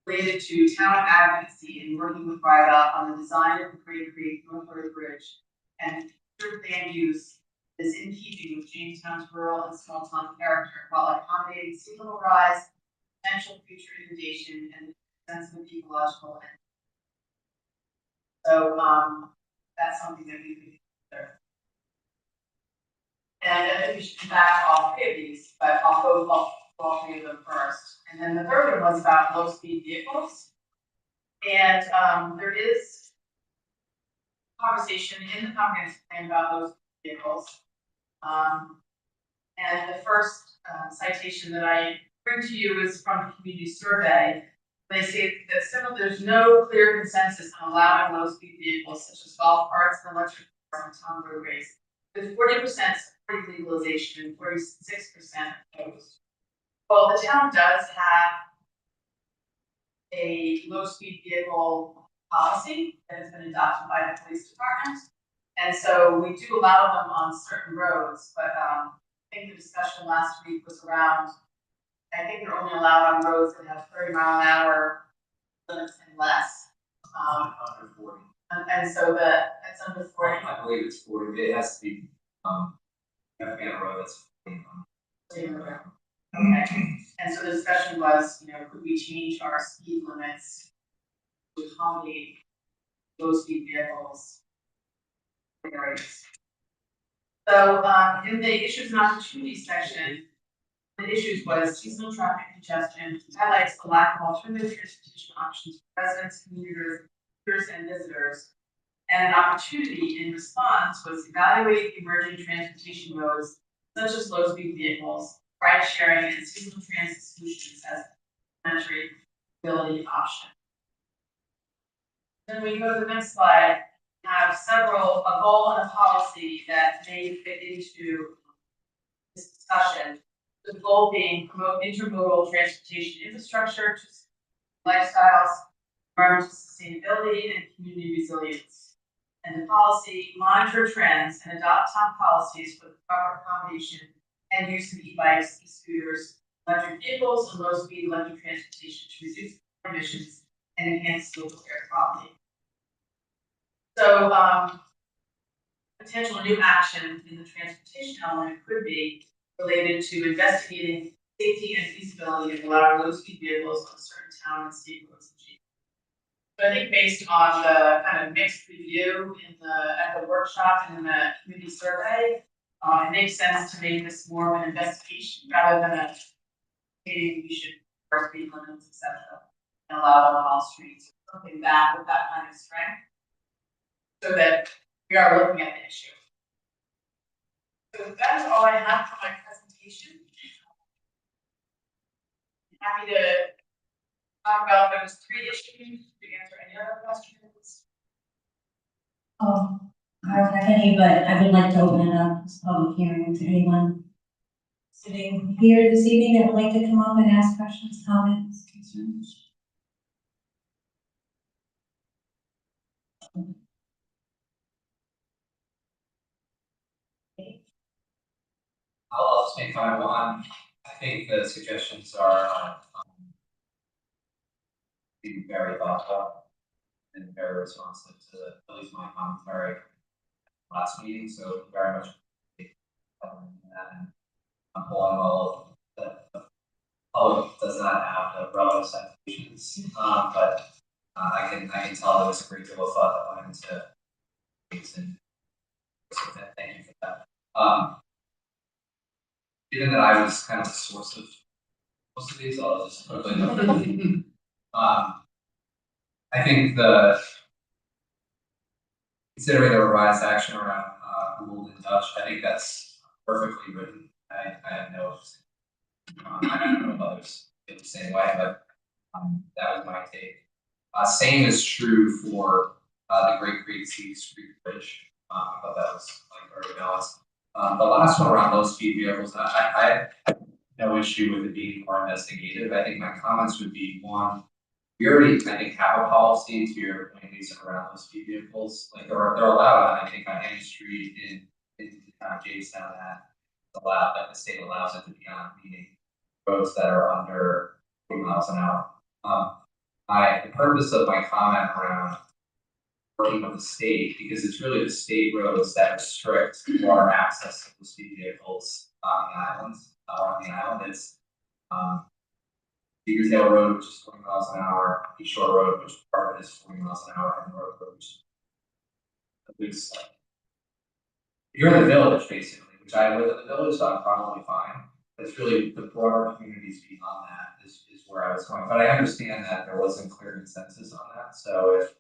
related to town advocacy and working with RIDOT on the design of the Great Creek North Road Bridge and future land use is in keeping with Jamestown's rural and small town character while accommodating sea level rise, potential future inundation, and sensitive ecological and so that's something that we could consider. And I think we should come back to all three of these, but I'll go with all three of them first. And then the third one was about low-speed vehicles. And there is conversation in the comprehensive plan about low-speed vehicles. And the first citation that I bring to you is from the community survey. They say that there's no clear consensus on allowing low-speed vehicles such as golf carts and electric cars on town roadways, with 40% supporting legalization and 46% opposed. Well, the town does have a low-speed vehicle policy that has been adopted by the police department. And so we do allow them on certain roads, but I think the discussion last week was around, I think they're only allowed on roads that have 30-mile-an-hour limits and less. Under 40. And so that's under 40. I believe it's 40, it has to be, you have to be on a road that's 40. Okay, and so the discussion was, could we change our speed limits to accommodate low speed vehicles areas? So, in the issues and opportunities section, the issues was seasonal traffic congestion, highlights the lack of alternative transportation options for residents, commuters, and visitors. And an opportunity in response was evaluate emerging transportation modes such as low speed vehicles, ride sharing, and seasonal transit solutions as complementary mobility option. Then we go to the next slide, we have a goal and a policy that may fit into this discussion. The goal being promote intermodal transportation infrastructure to lifestyles, environmental sustainability, and community resilience. And the policy, monitor trends and adopt top policies for the proper accommodation and use of e-bikes, e-scooters, electric vehicles, and low-speed electric transportation to reduce emissions and enhance local air quality. So, potential new action in the transportation element could be related to investigating safety and feasibility of allowing low-speed vehicles on certain town and state roads. So I think based on the kind of mixed review at the workshop and in the community survey, it makes sense to make this more of an investigation rather than a stating we should first speed limits, etc., and allow them on all streets, something back with that kind of strength, so that we are looking at the issue. So that is all I have for my presentation. I'm happy to talk about those three issues, to answer any other questions. I don't have any, but I would like to open it up as a public hearing to anyone sitting here this evening that would like to come up and ask questions, comments, concerns. I'll just make comment one. I think the suggestions are being very thoughtful and very responsive to at least my commentary last meeting, so very much and I'm pulling all of the public does not have the relevant citations, but I can tell there was a great deal of thought that went into things, and so thank you for that. Given that I was kind of the source of most of these, I'll just quickly note. I think considering the revised action around ruled in Dutch, I think that's perfectly written. I have no, I don't know if others feel the same way, but that was my take. Same is true for the Great Creek Street Bridge. I thought that was like very balanced. The last one around low speed vehicles, I have no issue with it being more investigative. I think my comments would be one, we already, I think, have a policy to your point, Lisa, around low speed vehicles. Like they're allowed on, I think, on any street in Jamestown that allowed, that the state allows it to be on, meaning roads that are under 40 miles an hour. The purpose of my comment around working with the state, because it's really the state roads that restrict more access to low speed vehicles on the islands, on the island. It's Beaver Tail Road, which is 20 miles an hour, East Shore Road, which part of it is 40 miles an hour, and North Road, which is you're in the village basically, which I live in the village, so I'm probably fine. But it's really the broader communities beyond that is where I was going, but I understand that there wasn't clear consensus on that, so if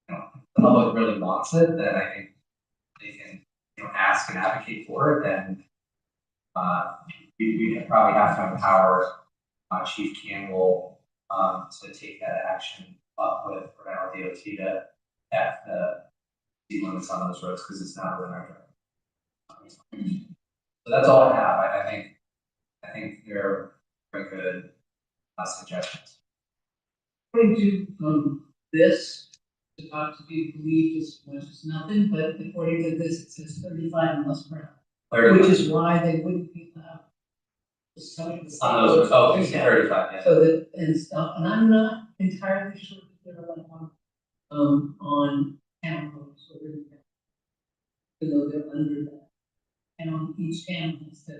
the public really wants it, then I think they can, ask and advocate for it, and we probably have to empower Chief Campbell to take that action up with Rhode Island DOT to have the speed limits on those roads, because it's not within our drive. So that's all I have. I think they're very good suggestions. According to, this, it's about to be believed as much as nothing, but according to this, it says 35 miles per hour, which is why they wouldn't be allowed. to start the On those, Yeah. 35, yeah. So that, and stuff, and I'm not entirely sure if they're like on town roads or really. Even though they're under that, and on each town has to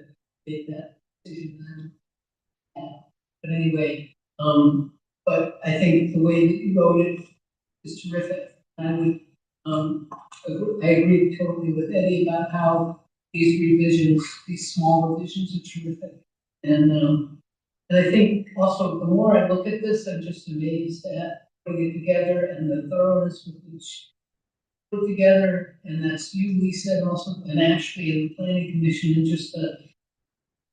make that decision. But anyway, but I think the way that you wrote it is terrific. I would, I agree totally with Eddie about how these revisions, these small revisions are terrific. And I think also the more I look at this, I'm just amazed at putting it together and the thoroughness with which put together, and that's you, Lisa, and also, and Ashley, and the planning commission, and just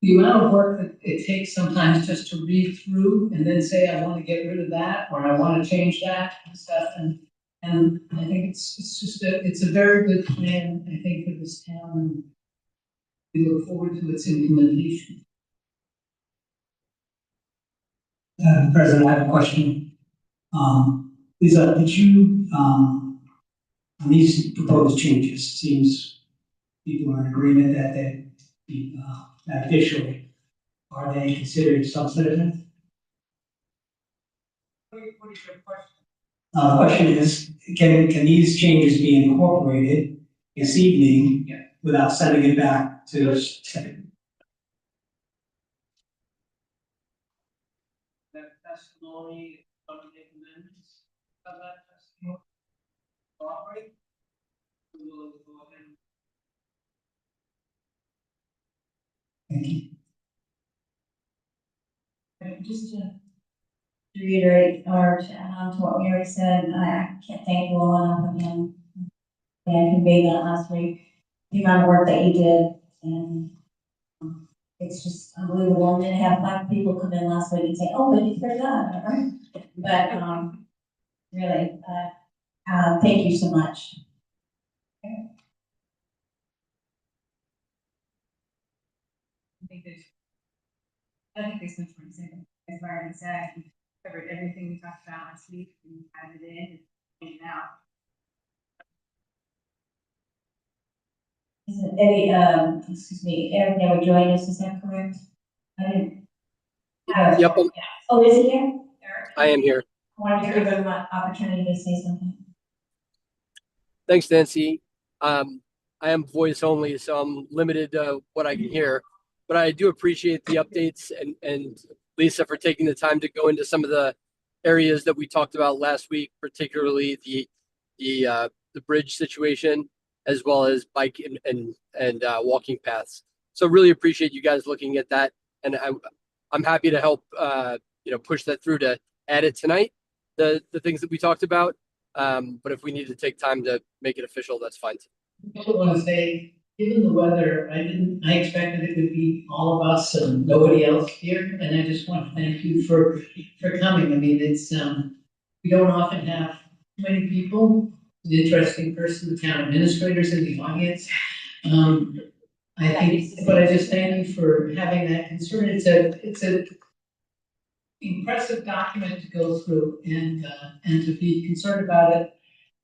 the amount of work that it takes sometimes just to read through and then say, I want to get rid of that, or I want to change that and stuff, and I think it's just it's a very good plan, I think, for this town, and we look forward to its implementation. President, I have a question. Lisa, did you, on these proposed changes, seems people are in agreement that they be beneficial. Are they considered substantive? What is your question? The question is, can these changes be incorporated this evening? Yeah. Without sending it back to? That testimony, of the amendments of that testimony. Cooperate. We will go ahead and Thank you. Just to reiterate or to add on to what we already said, I can't thank you all enough again. And conveyed that last week, the amount of work that you did, and it's just unbelievable. And then to have 5 people come in last week and say, oh, but you forgot, right? But, really, thank you so much. I think there's much more to say. As Byron said, we covered everything we talked about last week and added it in and it out. Is it Eddie, excuse me, Eric never joined us, is that correct? I didn't. Yep, Oh, is he here? Eric? I am here. I wanted to give him an opportunity to say something. Thanks, Nancy. I am voice only, so I'm limited what I can hear. But I do appreciate the updates and Lisa for taking the time to go into some of the areas that we talked about last week, particularly the bridge situation, as well as bike and walking paths. So really appreciate you guys looking at that, and I'm happy to help push that through to add it tonight, the things that we talked about. But if we need to take time to make it official, that's fine. I also want to say, given the weather, I expected it would be all of us and nobody else here, and I just want to thank you for coming. I mean, it's, we don't often have many people, an interesting person, the town administrators in the audience. I think, but I just thank you for having that concern. It's a impressive document to go through, and to be concerned about it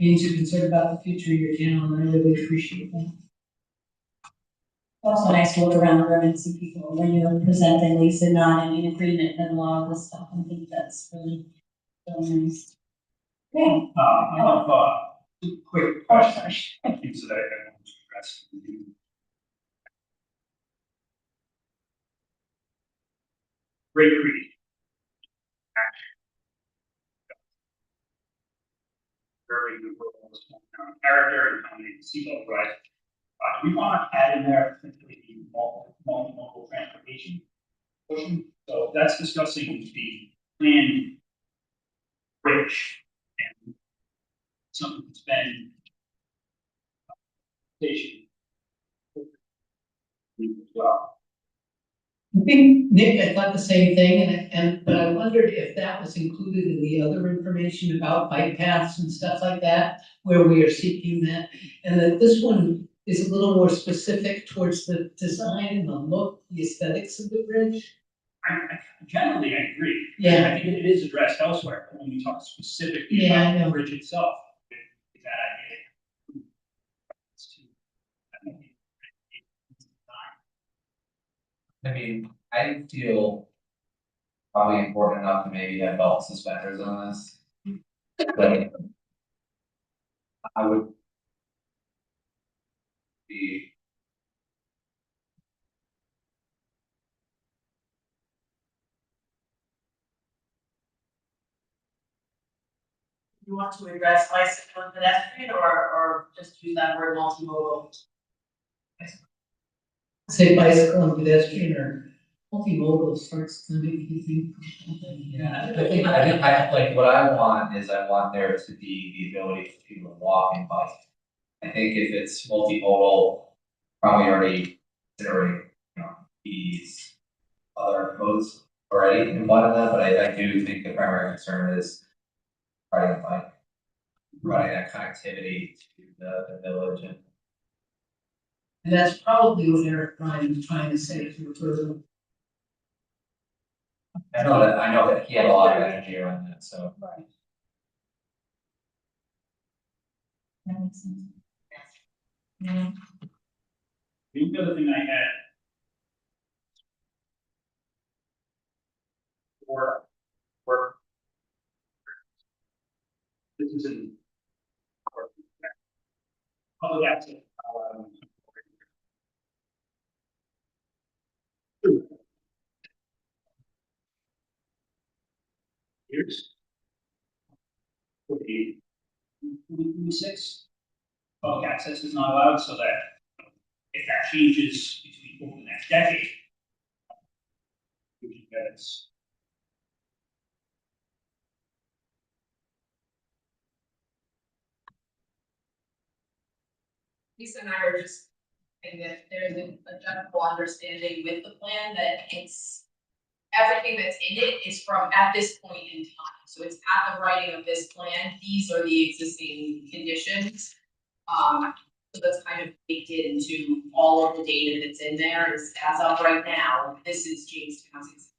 means you're concerned about the future of your town, and I really appreciate that. Also nice to look around the room and see people when you're presenting, Lisa, nodding in agreement and a lot of this stuff. I think that's really nice. Okay. I have two quick questions. Things that I want to address. Great Creek. Very good role as a small town character and how many seatbelt rides. Do we want to add in there potentially the multimodal transportation portion? So that's discussing the planned bridge and something that's been station. Well, I think, Nick, I thought the same thing, but I wondered if that was included in the other information about bike paths and stuff like that, where we are seeking that. And that this one is a little more specific towards the design and the look, the aesthetics of the bridge. I generally, I agree. Yeah. I think it is addressed elsewhere, but when we talk specifically Yeah, I about know. the bridge itself, is that idea. It's too- I think it's I mean, I feel probably important enough to maybe have belt and suspenders on this. But I would be, You want to address bicycle and pedestrian or just use that word multimodal? Say bicycle and pedestrian or multimodal starts to make you think. yeah, I like, what I want is I want there to be the ability for people to walk and bike. I think if it's multimodal, probably already considering, these other modes already involved in that, but I do think the primary concern is riding a bike. Providing that connectivity to the village and And that's probably what Eric Ryan was trying to say to the. I know that he had a lot of energy around that, so. Right. That makes sense. Yeah. The only other thing I had. For. This is in. Public access. Here's. 46. Public access is not allowed, so that if that changes between over the next decade. We can get it. Lisa and I were just saying that there's a general understanding with the plan that it's, everything that's in it is from at this point in time. So it's at the writing of this plan, these are the existing conditions. So that's kind of baked into all of the data that's in there is as of right now, this is Jamestown's.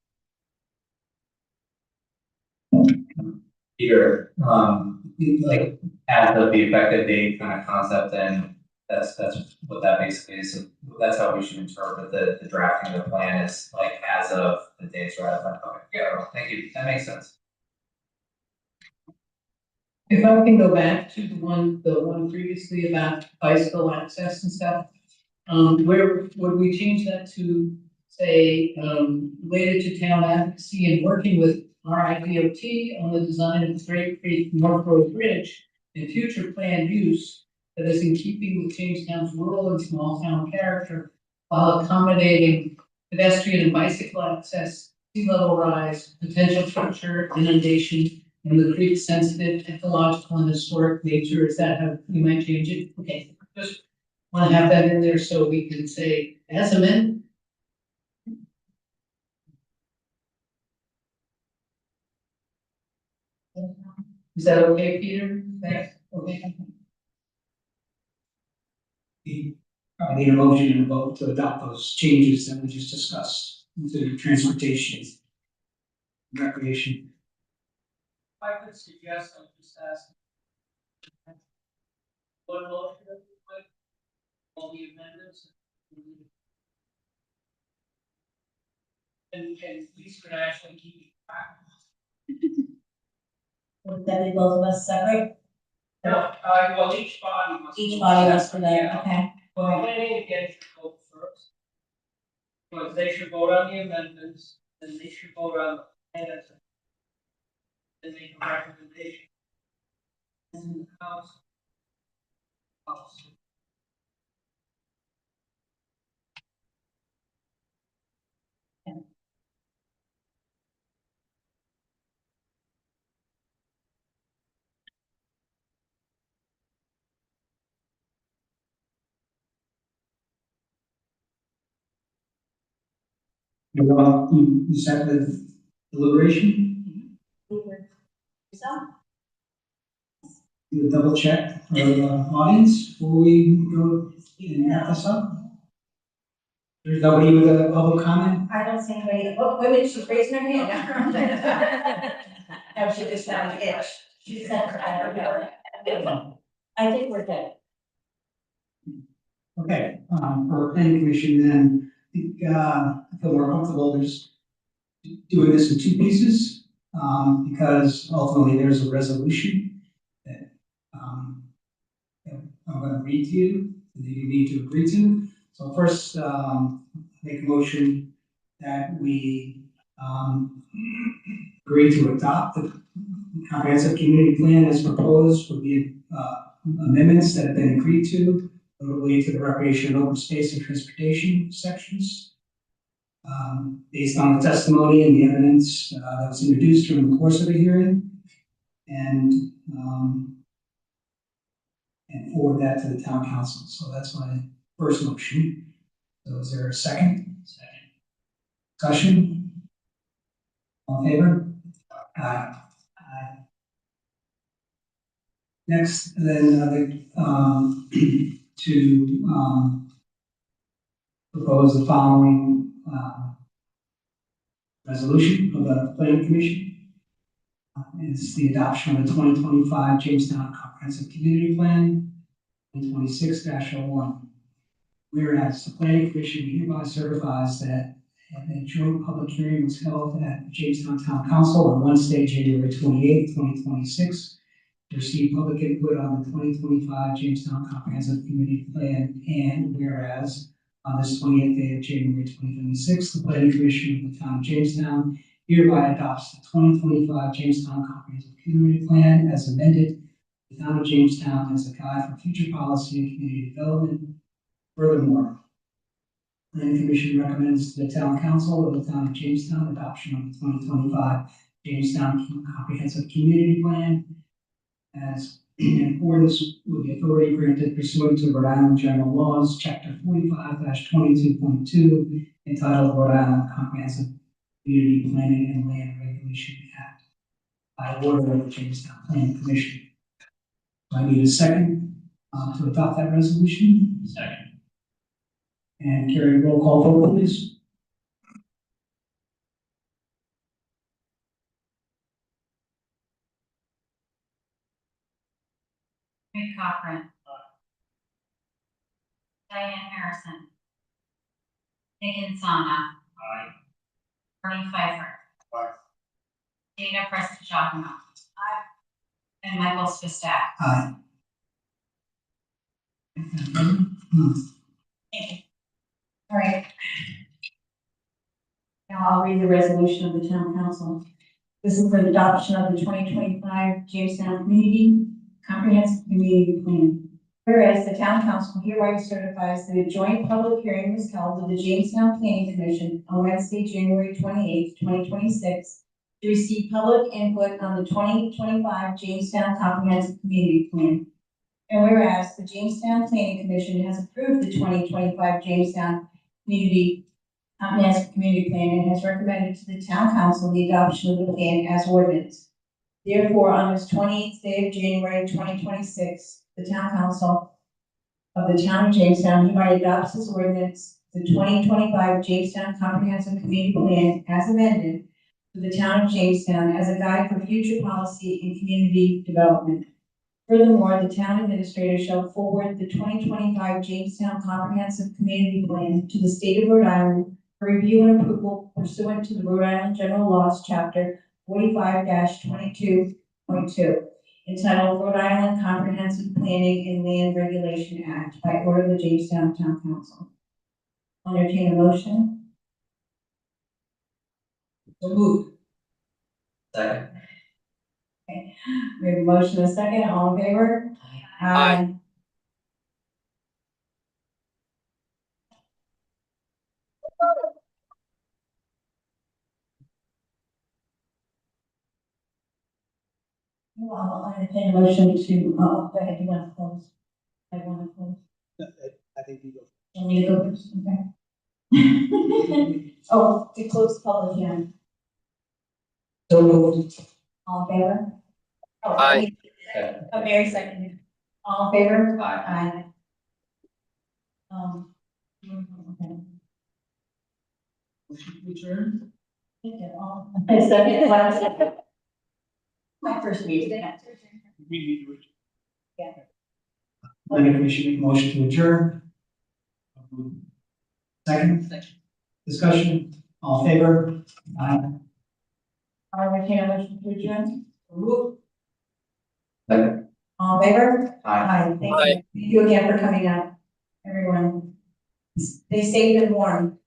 Peter, like, as of the effective date kind of concept, then that's what that basically is. So that's how we should interpret the drafting of the plan is like as of the date it's ratified. Okay, yeah, well, thank you, that makes sense. If I can go back to the one previously about bicycle access and stuff, where would we change that to, say, related to town advocacy and working with RIDOT on the design of the Great Creek North Road Bridge and future planned use that is in keeping with Jamestown's rural and small town character while accommodating pedestrian and bicycle access, sea level rise, potential future inundation, and the creek's sensitive ecological and historic nature. Is that how you might change it? Okay, just want to have that in there so we can say as amended. Is that okay, Peter? Thanks. Okay. I need a motion and a vote to adopt those changes that we just discussed to transportation. Recreation. I could suggest, I'm just asking. What motion would you like? All the amendments? And Lisa could actually keep track. Would that be both of us separate? No, well, each body must. Each body was for that, Yeah. okay. Well, planning again should vote first. Because they should vote on the amendments, then they should vote on the plans. Then make a recommendation. And the council. You start with deliberation, So, do a double check for the audience before we go and wrap this up. There's nobody with a public comment? I don't see anybody, oh, wait a minute, she's raising her hand. No, she just got an itch. She said, I think we're good. Okay, for planning commission then, I think, I feel more comfortable just doing this in two pieces, because ultimately there's a resolution that, that I'm gonna read to you, and that you need to agree to. So first, make a motion that we, agree to adopt the comprehensive community plan as proposed with the, amendments that have been agreed to, notably to the recreation and open space and transportation sections. Based on the testimony and the evidence that was introduced during the course of the hearing, and forward that to the town council. So that's my first motion. So is there a second? Second. Discussion? All in favor? Aye. Aye. Next, then, to propose the following resolution of the planning commission. Is the adoption of the 2025 Jamestown Comprehensive Community Plan, 2026-01. Whereas the planning commission hereby certifies that a joint public hearing was held at Jamestown Town Council on Wednesday, January 28, 2026, to receive public input on the 2025 Jamestown Comprehensive Community Plan, and whereas on this 20th day of January 2026, the planning commission of the town of Jamestown hereby adopts the 2025 Jamestown Comprehensive Community Plan as amended. The town of Jamestown as a guide for future policy and community development. Furthermore, the planning commission recommends to the town council of the town of Jamestown adoption of the 2025 Jamestown Comprehensive Community Plan as in accordance with the authority granted pursuant to Rhode Island General Laws, Chapter 45-22.2, entitled Rhode Island Comprehensive Community Planning and Land Regulation Act, by order of the Jamestown Planning Commission. Do I need a second to adopt that resolution? Second. And carry a roll call vote, please. Rick Cochran. Diane Harrison. Nick Insana. Aye. Bernie Pfeiffer. Aye. Dana Preston Giacomo. Aye. And Michael Svistak. Aye. All right. Now I'll read the resolution of the town council. This is the adoption of the 2025 Jamestown Community Comprehensive Community Plan. Whereas the town council hereby certifies that a joint public hearing was held with the Jamestown Planning Commission on Wednesday, January 28, 2026, to receive public input on the 2025 Jamestown Comprehensive Community Plan. And whereas the Jamestown Planning Commission has approved the 2025 Jamestown Comprehensive Community Plan and has recommended to the town council the adoption of the plan as ordinance. Therefore, on this 28th day of January 2026, the town council of the town of Jamestown hereby adopts as ordinance the 2025 Jamestown Comprehensive Community Plan as amended for the town of Jamestown as a guide for future policy and community development. Furthermore, the town administrator shall forward the 2025 Jamestown Comprehensive Community Plan to the state of Rhode Island for review and approval pursuant to the Rhode Island General Laws, Chapter 45-22.2, entitled Rhode Island Comprehensive Planning and Land Regulation Act, by order of the Jamestown Town Council. I'll entertain a motion. So moved. Second. We have a motion and a second. All in favor? Aye. I'll entertain a motion to, go ahead, you want to close? I want to close. I think you go. Want me to go first? Okay. Oh, to close the public hearing. So moved. All in favor? Oh, Aye. Mary seconded. All in favor? Aye. Aye. Okay. Adjourn. Thank you all. I second, last second. My first meeting. We need to. Planning Commission make a motion to adjourn. Second, discussion, all in favor? Aye. I'll entertain a motion to adjourn. Move. All in favor? Aye. Thank you. Thank you again for coming out, everyone. Stay safe and warm.